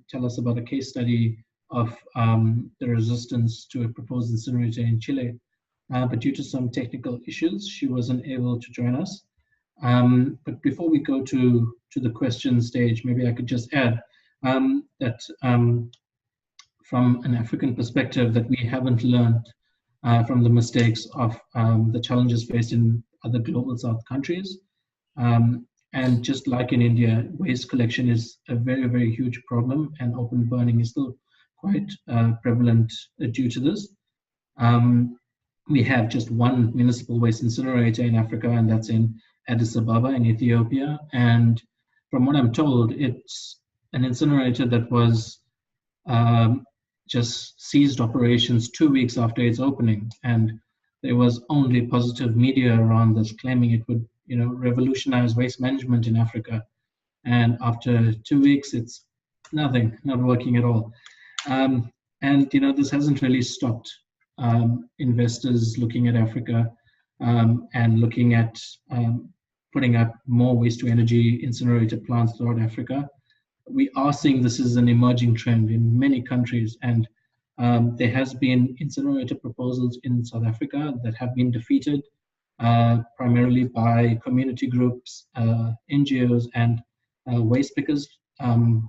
tell us about a case study of the resistance to a proposed incinerator in Chile. But due to some technical issues, she wasn't able to join us. But before we go to the question stage, maybe I could just add that from an African perspective, that we haven't learned from the mistakes of the challenges faced in other global South countries. And just like in India, waste collection is a very, very huge problem, and open burning is still quite prevalent due to this. We have just one municipal waste incinerator in Africa, and that's in Addis Ababa in Ethiopia. And from what I'm told, it's an incinerator that was just ceased operations 2 weeks after its opening. And there was only positive media around this, claiming it would, revolutionize waste management in Africa. And after 2 weeks, it's nothing, not working at all. And this hasn't really stopped investors looking at Africa and looking at putting up more waste to energy incinerator plants throughout Africa. We are seeing this as an emerging trend in many countries, and there has been incinerator proposals in South Africa that have been defeated primarily by community groups, NGOs, and waste pickers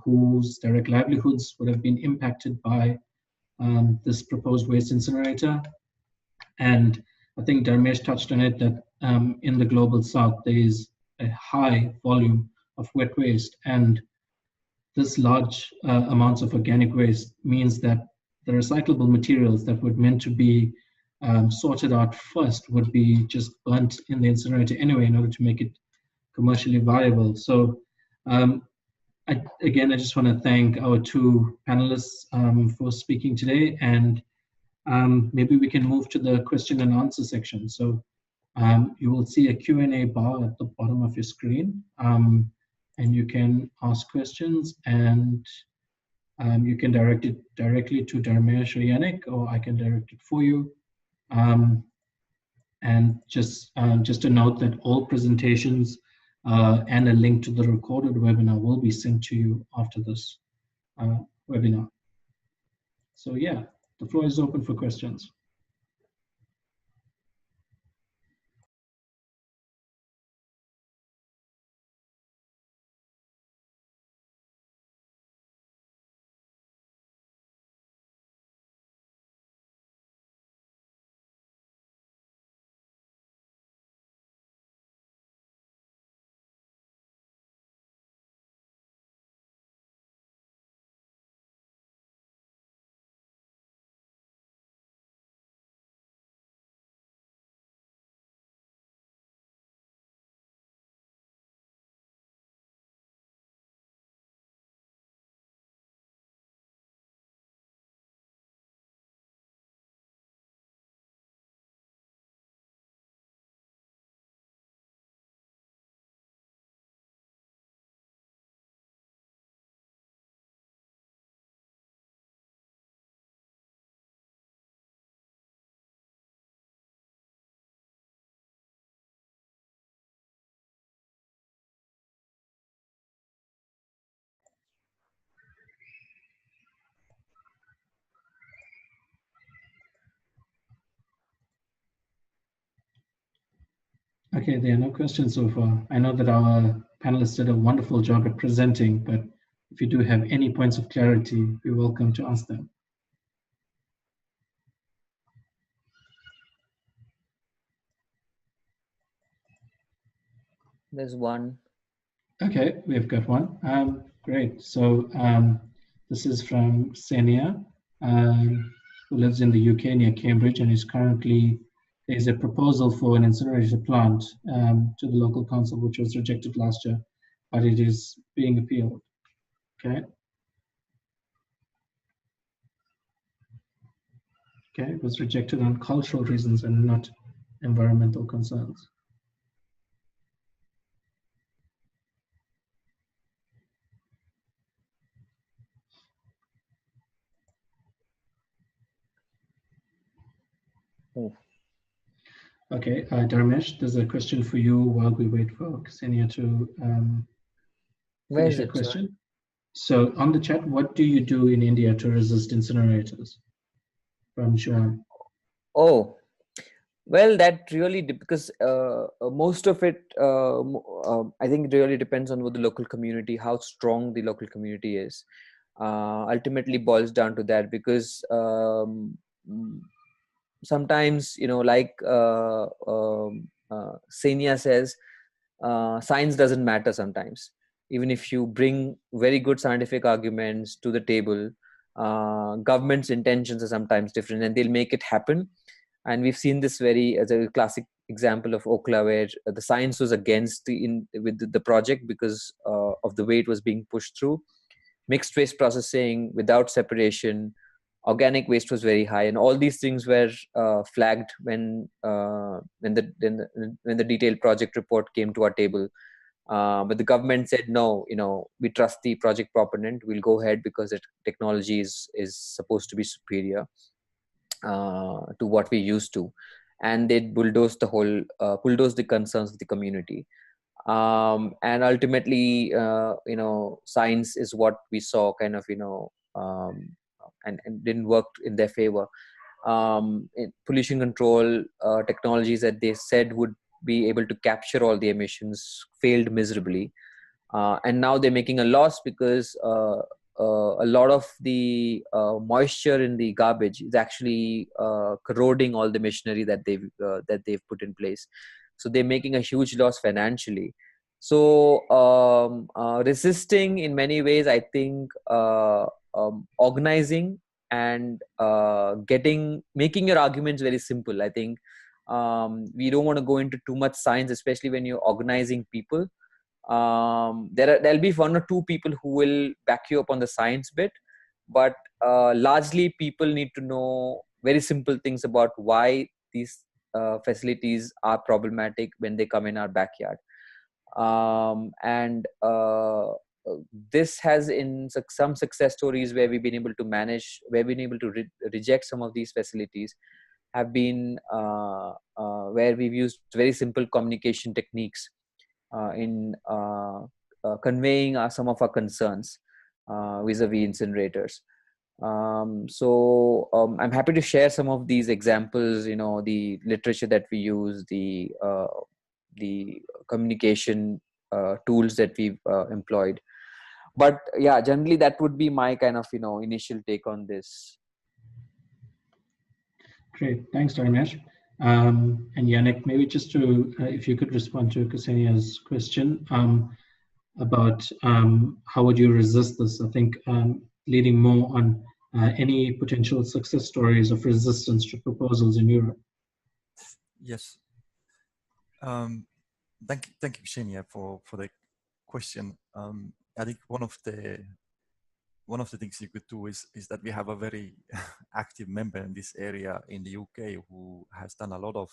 whose direct livelihoods would have been impacted by this proposed waste incinerator. And I think Dharmesh touched on it, that in the global south, there is a high volume of wet waste, and this large amounts of organic waste means that the recyclable materials that were meant to be sorted out first would be just burnt in the incinerator anyway in order to make it commercially viable. So again, I just want to thank our two panelists for speaking today, and maybe we can move to the question and answer section. So you will see a Q&A bar at the bottom of your screen, and you can ask questions, and you can direct it directly to Dharmesh or Yannick, or I can direct it for you. And just a note that all presentations and a link to the recorded webinar will be sent to you after this webinar. So yeah, the floor is open for questions. Okay, there are no questions so far. I know that our panelists did a wonderful job at presenting, but if you do have any points of clarity, you're welcome to ask them. There's one. Okay, we've got one. Great. So this is from Senia, who lives in the UK near Cambridge, and is currently, there's a proposal for an incinerator plant to the local council, which was rejected last year, but it is being appealed. Okay. Okay, it was rejected on cultural reasons and not environmental concerns. Oh. Okay, Dharmesh, there's a question for you while we wait for Ksenia to finish her question. So on the chat, what do you do in India to resist incinerators? From Joan. Oh, well, that really, because most of it, I think it really depends on what the local community, how strong the local community is. Ultimately boils down to that, because sometimes, like Senia says, science doesn't matter sometimes. Even if you bring very good scientific arguments to the table, government's intentions are sometimes different, and they'll make it happen. And we've seen this as a classic example of Okla, where the science was against the project because of the way it was being pushed through. Mixed waste processing without separation, organic waste was very high, and all these things were flagged when the detailed project report came to our table. But the government said, no, we trust the project proponent. We'll go ahead because the technology is supposed to be superior to what we used to. And they bulldozed the concerns of the community. And ultimately, science is what we saw kind of, and didn't work in their favor. Pollution control technologies that they said would be able to capture all the emissions failed miserably. And now they're making a loss because a lot of the moisture in the garbage is actually corroding all the machinery that they've put in place. So they're making a huge loss financially. So resisting in many ways, I think, organizing and making your arguments very simple. I think we don't want to go into too much science, especially when you're organizing people. There'll be one or two people who will back you up on the science bit, but largely people need to know very simple things about why these facilities are problematic when they come in our backyard. This has in some success stories where we've been able to reject some of these facilities have been where we've used very simple communication techniques in conveying some of our concerns vis-a-vis incinerators. I'm happy to share some of these examples, the literature that we use, the communication tools that we've employed. But yeah, generally that would be my kind of, initial take on this. Great, thanks, Dharmesh. And Yannick, maybe just to, if you could respond to Ksenia's question about how would you resist this? I think leading more on any potential success stories of resistance to proposals in Europe. Yes. Thank you, Ksenia, for the question. I think one of the things you could do is that we have a very active member in this area in the UK who has done a lot of,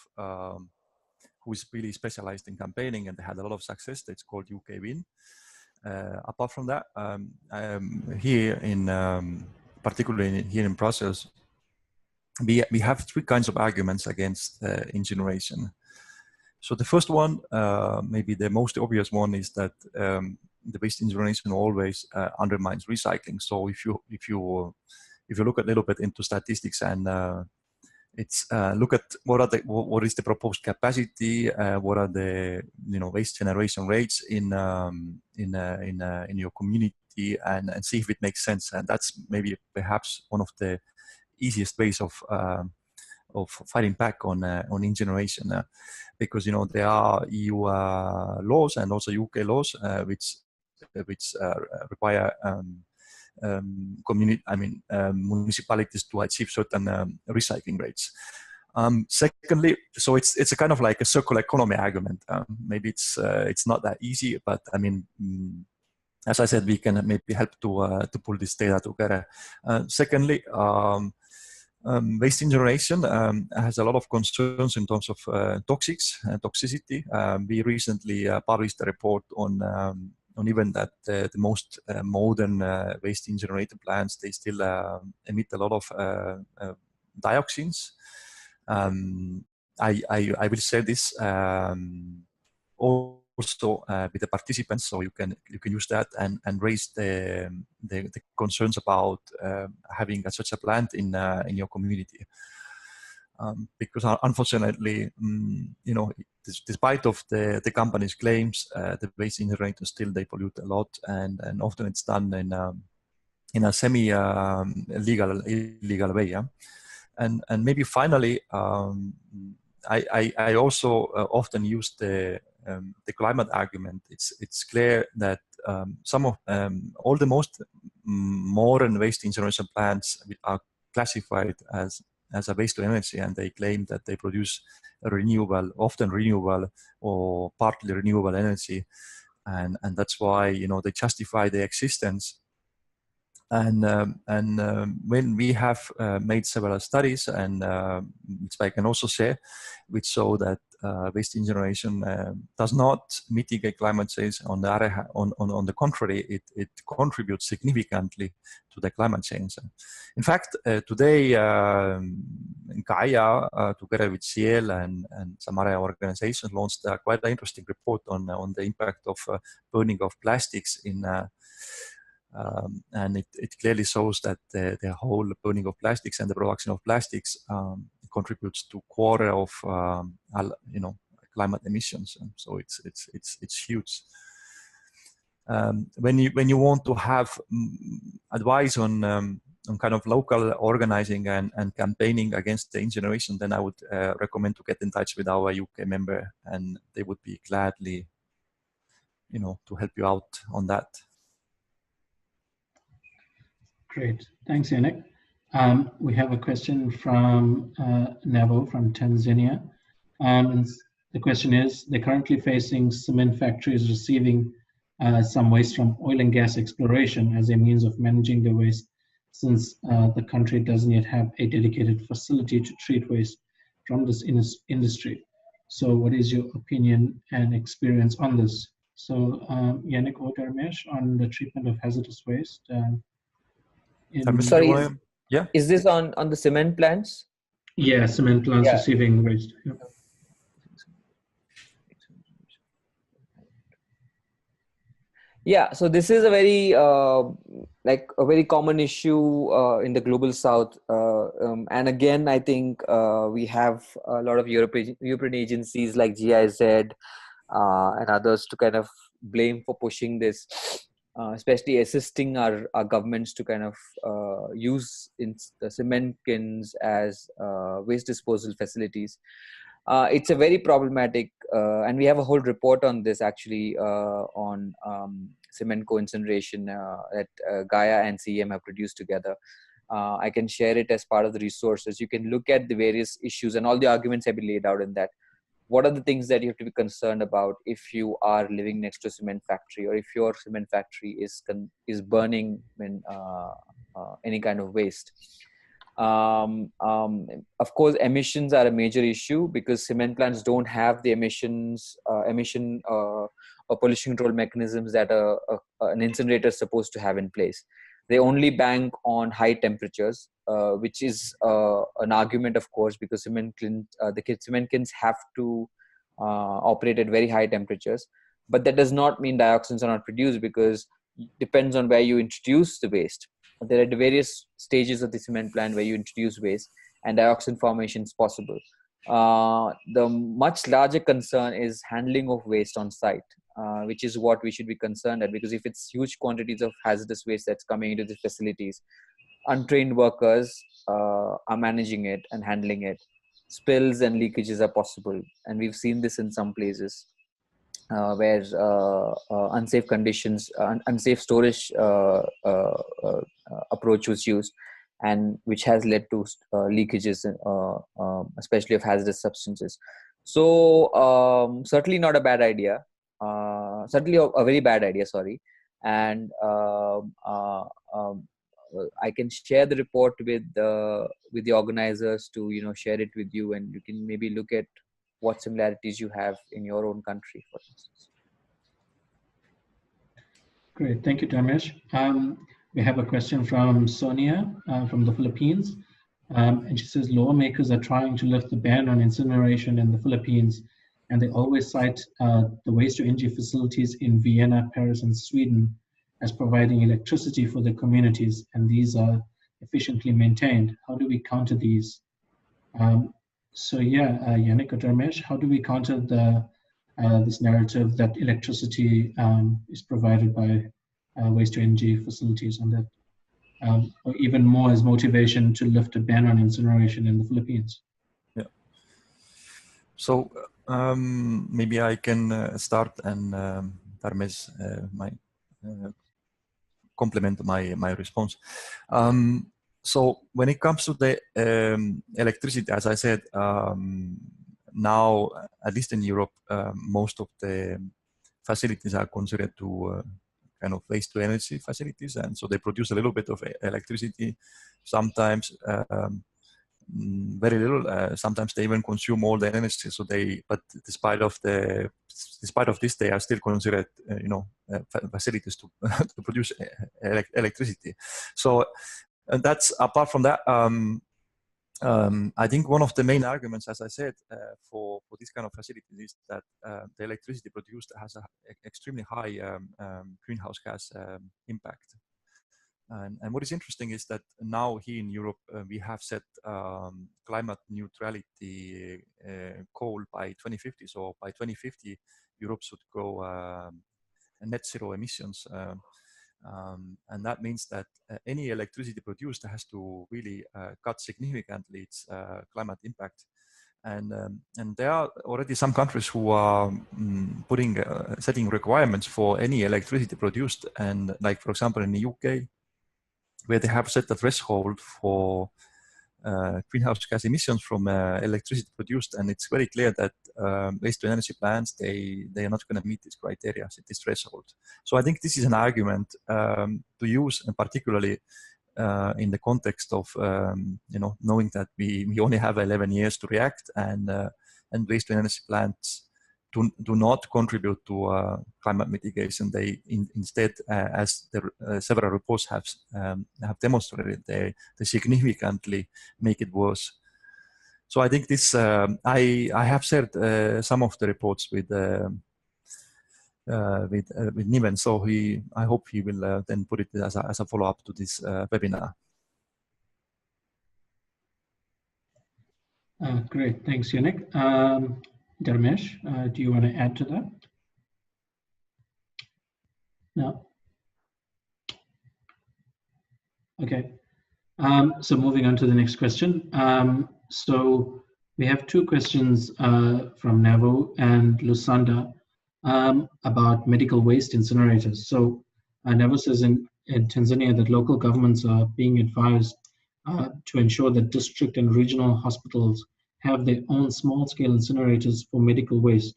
who is really specialized in campaigning, and they had a lot of success. It's called UK Win. Apart from that, here in, particularly here in Brussels, we have three kinds of arguments against incineration. So the first one, maybe the most obvious one, is that the waste incineration always undermines recycling. So if you look a little bit into statistics and look at what is the proposed capacity, what are the waste generation rates in your community, and see if it makes sense. And that's maybe perhaps one of the easiest ways of fighting back on incineration, because there are EU laws and also UK laws which require municipalities to achieve certain recycling rates. Secondly, so it's a kind of like a circular economy argument. Maybe it's not that easy, but I mean, as I said, we can maybe help to pull this data together. Secondly, waste incineration has a lot of concerns in terms of toxicity. We recently published a report on even that the most modern waste incinerator plants, they still emit a lot of dioxins. I will share this also with the participants, so you can use that and raise the concerns about having such a plant in your community, because unfortunately, despite of the company's claims, the waste incinerators still they pollute a lot, and often it's done in a semi illegal way. Yeah? And maybe finally, I also often use the climate argument. It's clear that some of all the most modern waste incineration plants are classified as a waste to energy, and they claim that they produce renewable, often renewable or partly renewable energy, and that's why, you know, they justify their existence. And when we have made several studies, and which I can also share, which show that waste incineration does not mitigate climate change. On the contrary, it contributes significantly to the climate change. In fact, today GAIA, together with CL and some other organizations, launched quite an interesting report on the impact of burning of plastics in. And it clearly shows that the whole burning of plastics and the production of plastics contributes to quarter of climate emissions. And so it's huge. When you want to have advice on kind of local organizing and campaigning against the incineration, then I would recommend to get in touch with our UK member, and they would be gladly, you know, to help you out on that. Great, thanks, Yannick. We have a question from Navo from Tanzania. And the question is, they're currently facing cement factories receiving some waste from oil and gas exploration as a means of managing their waste, since the country doesn't yet have a dedicated facility to treat waste from this industry. So what is your opinion and experience on this? So Yannick or Dharmesh, on the treatment of hazardous waste. Sorry, yeah. Is this on the cement plants? Yeah, cement plants receiving waste. Yeah. Yeah, so this is a very very common issue in the global south, and again, I think we have a lot of European agencies like GIZ and others to kind of blame for pushing this, especially assisting our governments to kind of use the cement kilns as waste disposal facilities. It's a very problematic, and we have a whole report on this actually on cement co-incineration that GAIA and CEM have produced together. I can share it as part of the resources. You can look at the various issues, and all the arguments have been laid out in that. What are the things that you have to be concerned about if you are living next to a cement factory, or if your cement factory is burning any kind of waste? Of course, emissions are a major issue because cement plants don't have the emission or pollution control mechanisms that an incinerator is supposed to have in place. They only bank on high temperatures, which is an argument, of course, because cement kilns have to operate at very high temperatures. But that does not mean dioxins are not produced, because it depends on where you introduce the waste. There are the various stages of the cement plant where you introduce waste, and dioxin formation is possible. The much larger concern is handling of waste on site, which is what we should be concerned at, because if it's huge quantities of hazardous waste that's coming into the facilities, untrained workers are managing it and handling it. Spills and leakages are possible, and we've seen this in some places where unsafe conditions, unsafe storage approach was used, and which has led to leakages, especially of hazardous substances. So certainly not a bad idea. Certainly a very bad idea. Sorry, and I can share the report with the organizers to share it with you, and you can maybe look at what similarities you have in your own country, for instance. Great, thank you, Dharmesh. We have a question from Sonia from the Philippines, and she says lawmakers are trying to lift the ban on incineration in the Philippines, and they always cite the waste-to-energy facilities in Vienna, Paris, and Sweden as providing electricity for the communities, and these are efficiently maintained. How do we counter these? So yeah, Yannick or Dharmesh, how do we counter this narrative that electricity is provided by waste-to-energy facilities, and that, or even more as motivation to lift a ban on incineration in the Philippines? Yeah. So maybe I can start and Tarmes might complement my response. So when it comes to the electricity, as I said, now, at least in Europe, most of the facilities are considered to kind of waste to energy facilities. And so they produce a little bit of electricity, sometimes very little. Sometimes they even consume all the energy. So but despite of this, they are still considered, facilities to, to produce electricity. So that's apart from that. I think one of the main arguments, as I said, for this kind of facilities is that the electricity produced has an extremely high greenhouse gas impact. And what is interesting is that now here in Europe, we have set climate neutrality goal by 2050. So by 2050, Europe should go net zero emissions. And that means that any electricity produced has to really cut significantly its climate impact. And there are already some countries who are setting requirements for any electricity produced. And like, for example, in the UK, where they have set a threshold for greenhouse gas emissions from electricity produced, and it's very clear that waste to energy plants, they are not going to meet these criteria, this threshold. So I think this is an argument to use, and particularly in the context of knowing that we only have 11 years to react, and waste to energy plants do not contribute to climate mitigation. They instead, as several reports have demonstrated, they significantly make it worse. So I think this, I have shared some of the reports with Niven, so I hope he will then put it as a follow-up to this webinar. Great, thanks, Yannick. Dharmesh, do you want to add to that? No? Okay. So moving on to the next question. So we have two questions from Nevo and Lusanda about medical waste incinerators. So Nevo says in Tanzania that local governments are being advised to ensure that district and regional hospitals have their own small-scale incinerators for medical waste.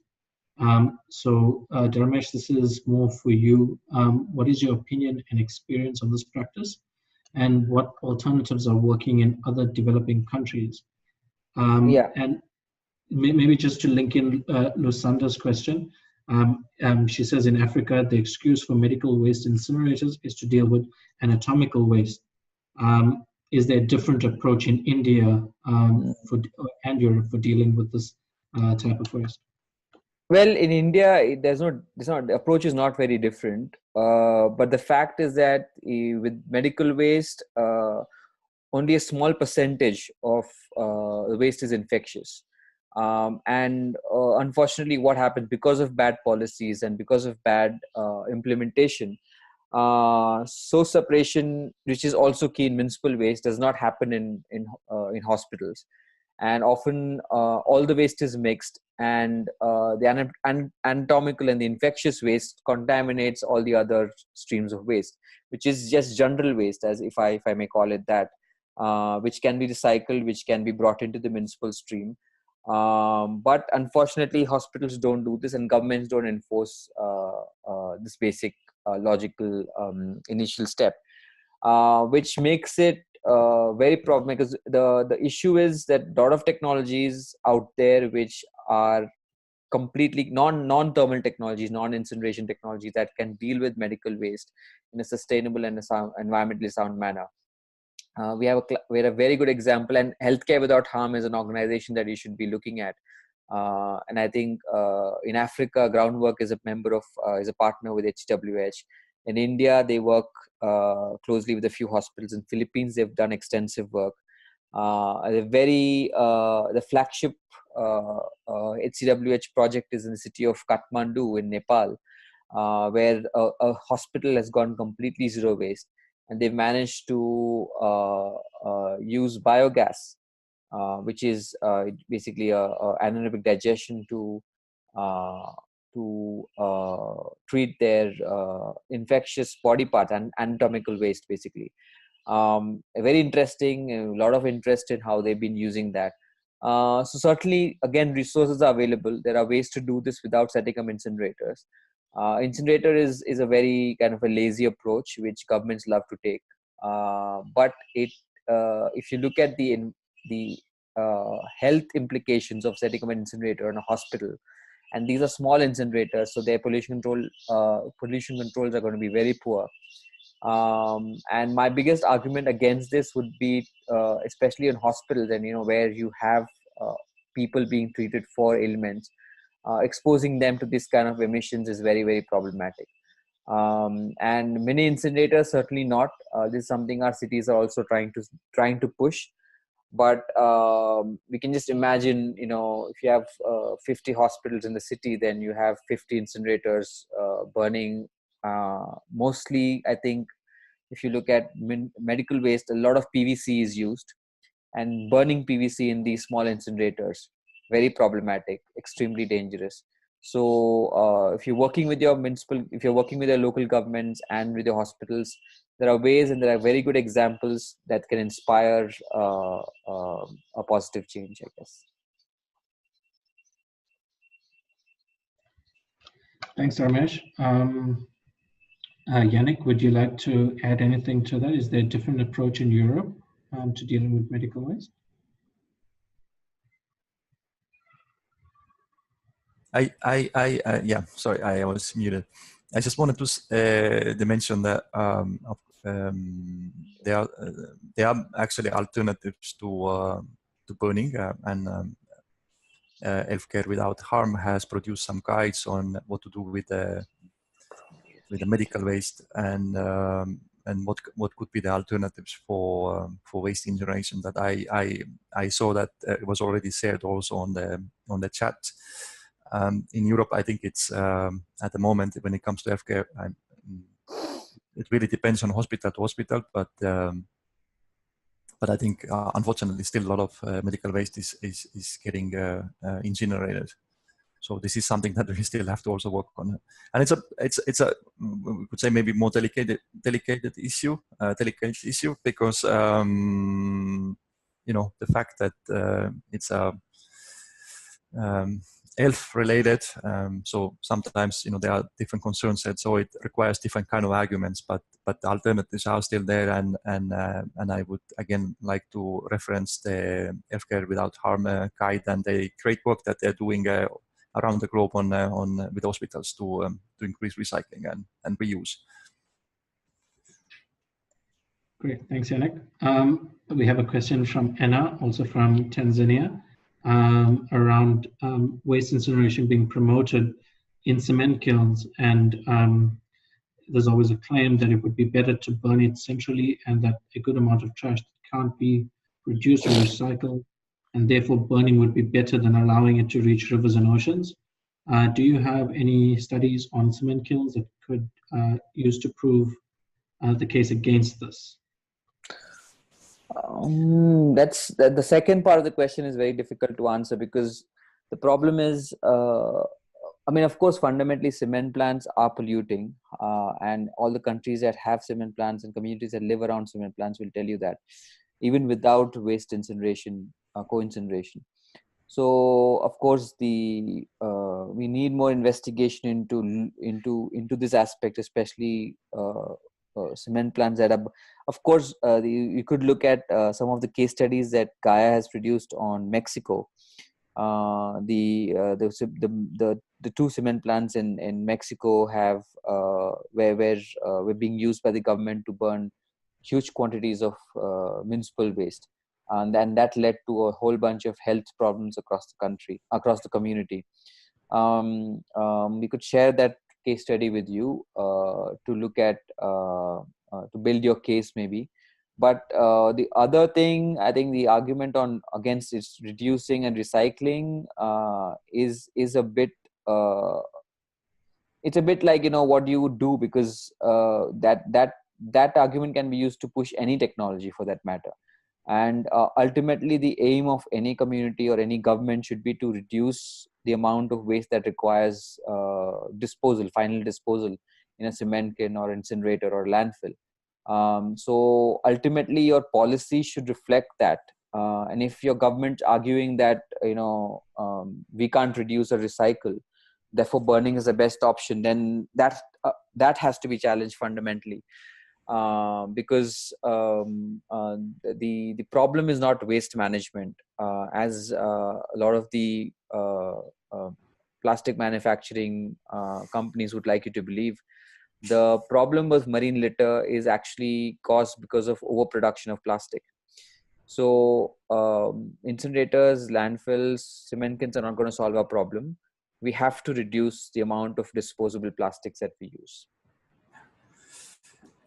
So Dharmesh, this is more for you. What is your opinion and experience on this practice, and what alternatives are working in other developing countries? And maybe just to link in Lusanda's question, she says in Africa, the excuse for medical waste incinerators is to deal with anatomical waste. Is there a different approach in India and Europe for dealing with this type of waste? Well, in India, the approach is not very different. But the fact is that with medical waste, only a small percentage of the waste is infectious. And unfortunately, what happens because of bad policies and because of bad implementation, source separation, which is also key in municipal waste, does not happen in hospitals. And often all the waste is mixed, and the anatomical and the infectious waste contaminates all the other streams of waste, which is just general waste, as if I may call it that, which can be recycled, which can be brought into the municipal stream. But unfortunately, hospitals don't do this, and governments don't enforce this basic logical initial step, which makes it very problem, because the issue is that a lot of technologies out there which are completely non-thermal technologies, non-incineration technologies that can deal with medical waste in a sustainable and environmentally sound manner. We have a very good example, and Healthcare Without Harm is an organization that you should be looking at. And I think in Africa, Groundwork is a partner with HWH. In India, they work closely with a few hospitals. In Philippines, they've done extensive work. The flagship HCWH project is in the city of Kathmandu in Nepal, where a hospital has gone completely zero waste, and they've managed to use biogas which is basically a anaerobic digestion to treat their infectious body parts and anatomical waste, basically. Very interesting, a lot of interest in how they've been using that. So certainly, again, resources are available. There are ways to do this without setting up incinerators. Incinerator is a very kind of a lazy approach, which governments love to take. But if you look at the health implications of setting up an incinerator in a hospital, and these are small incinerators, so their pollution controls are going to be very poor. And my biggest argument against this would be, especially in hospitals, and where you have people being treated for ailments, exposing them to this kind of emissions is very, very problematic. And many incinerators, certainly not. This is something our cities are also trying to push. But we can just imagine, if you have 50 hospitals in the city, then you have 50 incinerators burning. Mostly, I think, if you look at medical waste, a lot of PVC is used, and burning PVC in these small incinerators, very problematic, extremely dangerous. So if you're working with your local governments and with your hospitals, there are ways and there are very good examples that can inspire a positive change, I guess. Thanks, Ramesh. Yannick, would you like to add anything to that? Is there a different approach in Europe to dealing with medical waste? Yeah, sorry, I was muted. I just wanted to mention that there are actually alternatives to burning, and Healthcare Without Harm has produced some guides on what to do with the medical waste, and what could be the alternatives for waste incineration. That I saw that it was already said also on the chat. In Europe, I think it's at the moment, when it comes to healthcare, it really depends on hospital to hospital, but I think unfortunately still a lot of medical waste is getting incinerated. So this is something that we still have to also work on, and it's a we could say maybe more delicate issue, because the fact that it's a health related, so sometimes there are different concerns set, so it requires different kind of arguments, but the alternatives are still there, and I would again like to reference the Healthcare Without Harm guide and the great work that they're doing around the globe on with hospitals to increase recycling and reuse. Great, thanks, Yannick. We have a question from Anna, also from Tanzania, around waste incineration being promoted in cement kilns, and there's always a claim that it would be better to burn it centrally, and that a good amount of trash can't be reduced or recycled, and therefore burning would be better than allowing it to reach rivers and oceans. Do you have any studies on cement kilns that could use to prove the case against this? That's the second part of the question is very difficult to answer, because the problem is, of course, fundamentally cement plants are polluting, and all the countries that have cement plants and communities that live around cement plants will tell you that, even without waste incineration, co-incineration. So of course we need more investigation into this aspect, especially cement plants that are, of course, you could look at some of the case studies that GAIA has produced on Mexico. The two cement plants in Mexico have were being used by the government to burn huge quantities of municipal waste, and then that led to a whole bunch of health problems across the community. We could share that case study with you to look at to build your case maybe. But the other thing, I think the argument against its reducing and recycling is a bit it's a bit like, what do you do, because that argument can be used to push any technology for that matter. And ultimately, the aim of any community or any government should be to reduce the amount of waste that requires final disposal in a cement kiln or incinerator or landfill. So ultimately, your policy should reflect that. And if your government arguing that we can't reduce or recycle, therefore burning is the best option, then that has to be challenged fundamentally. Because the problem is not waste management, as a lot of the plastic manufacturing companies would like you to believe. The problem with marine litter is actually caused because of overproduction of plastic. So incinerators, landfills, cement kilns are not going to solve our problem. We have to reduce the amount of disposable plastics that we use.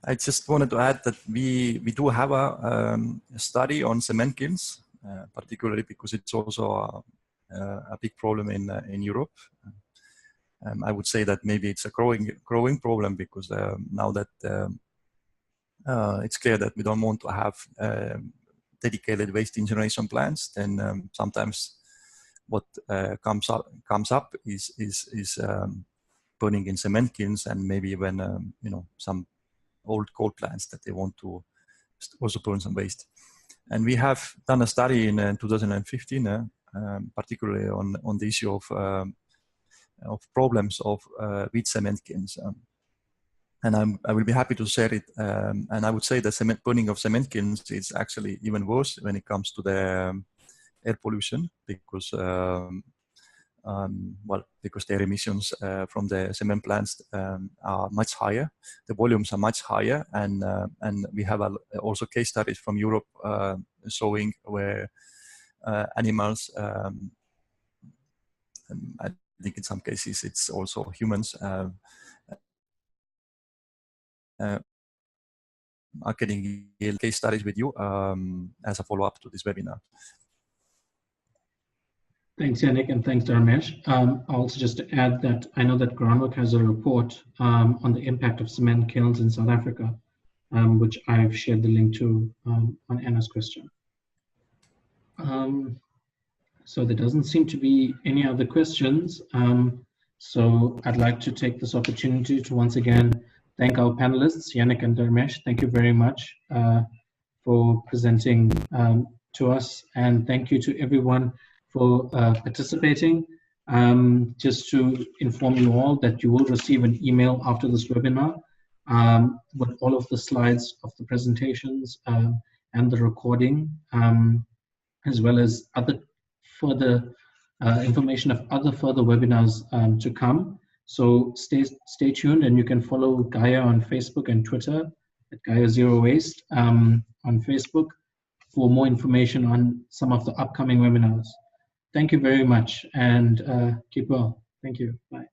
I just wanted to add that we do have a study on cement kilns, particularly because it's also a big problem in Europe. I would say that maybe it's a growing problem, because now that it's clear that we don't want to have dedicated waste incineration plants, then sometimes what comes up is burning in cement kilns, and maybe even some old coal plants that they want to also burn some waste. And we have done a study in 2015, particularly on the issue of problems with cement kilns. And I will be happy to share it. And I would say the burning of cement kilns is actually even worse when it comes to the air pollution, because because their emissions from the cement plants are much higher. The volumes are much higher, and we have also case studies from Europe showing where animals, I think in some cases it's also humans, are getting case studies with you as a follow-up to this webinar. Thanks, Yannick, and thanks, Dharmesh. Also, just to add that I know that Groundwork has a report on the impact of cement kilns in South Africa, which I've shared the link to on Anna's question. So there doesn't seem to be any other questions. So I'd like to take this opportunity to once again thank our panelists, Yannick and Dharmesh. Thank you very much for presenting to us, and thank you to everyone for participating. Just to inform you all that you will receive an email after this webinar with all of the slides of the presentations and the recording, as well as other further information of other further webinars to come. So stay tuned, and you can follow GAIA on Facebook and Twitter at GAIA Zero Waste on Facebook for more information on some of the upcoming webinars. Thank you very much, and keep well. Thank you. Bye.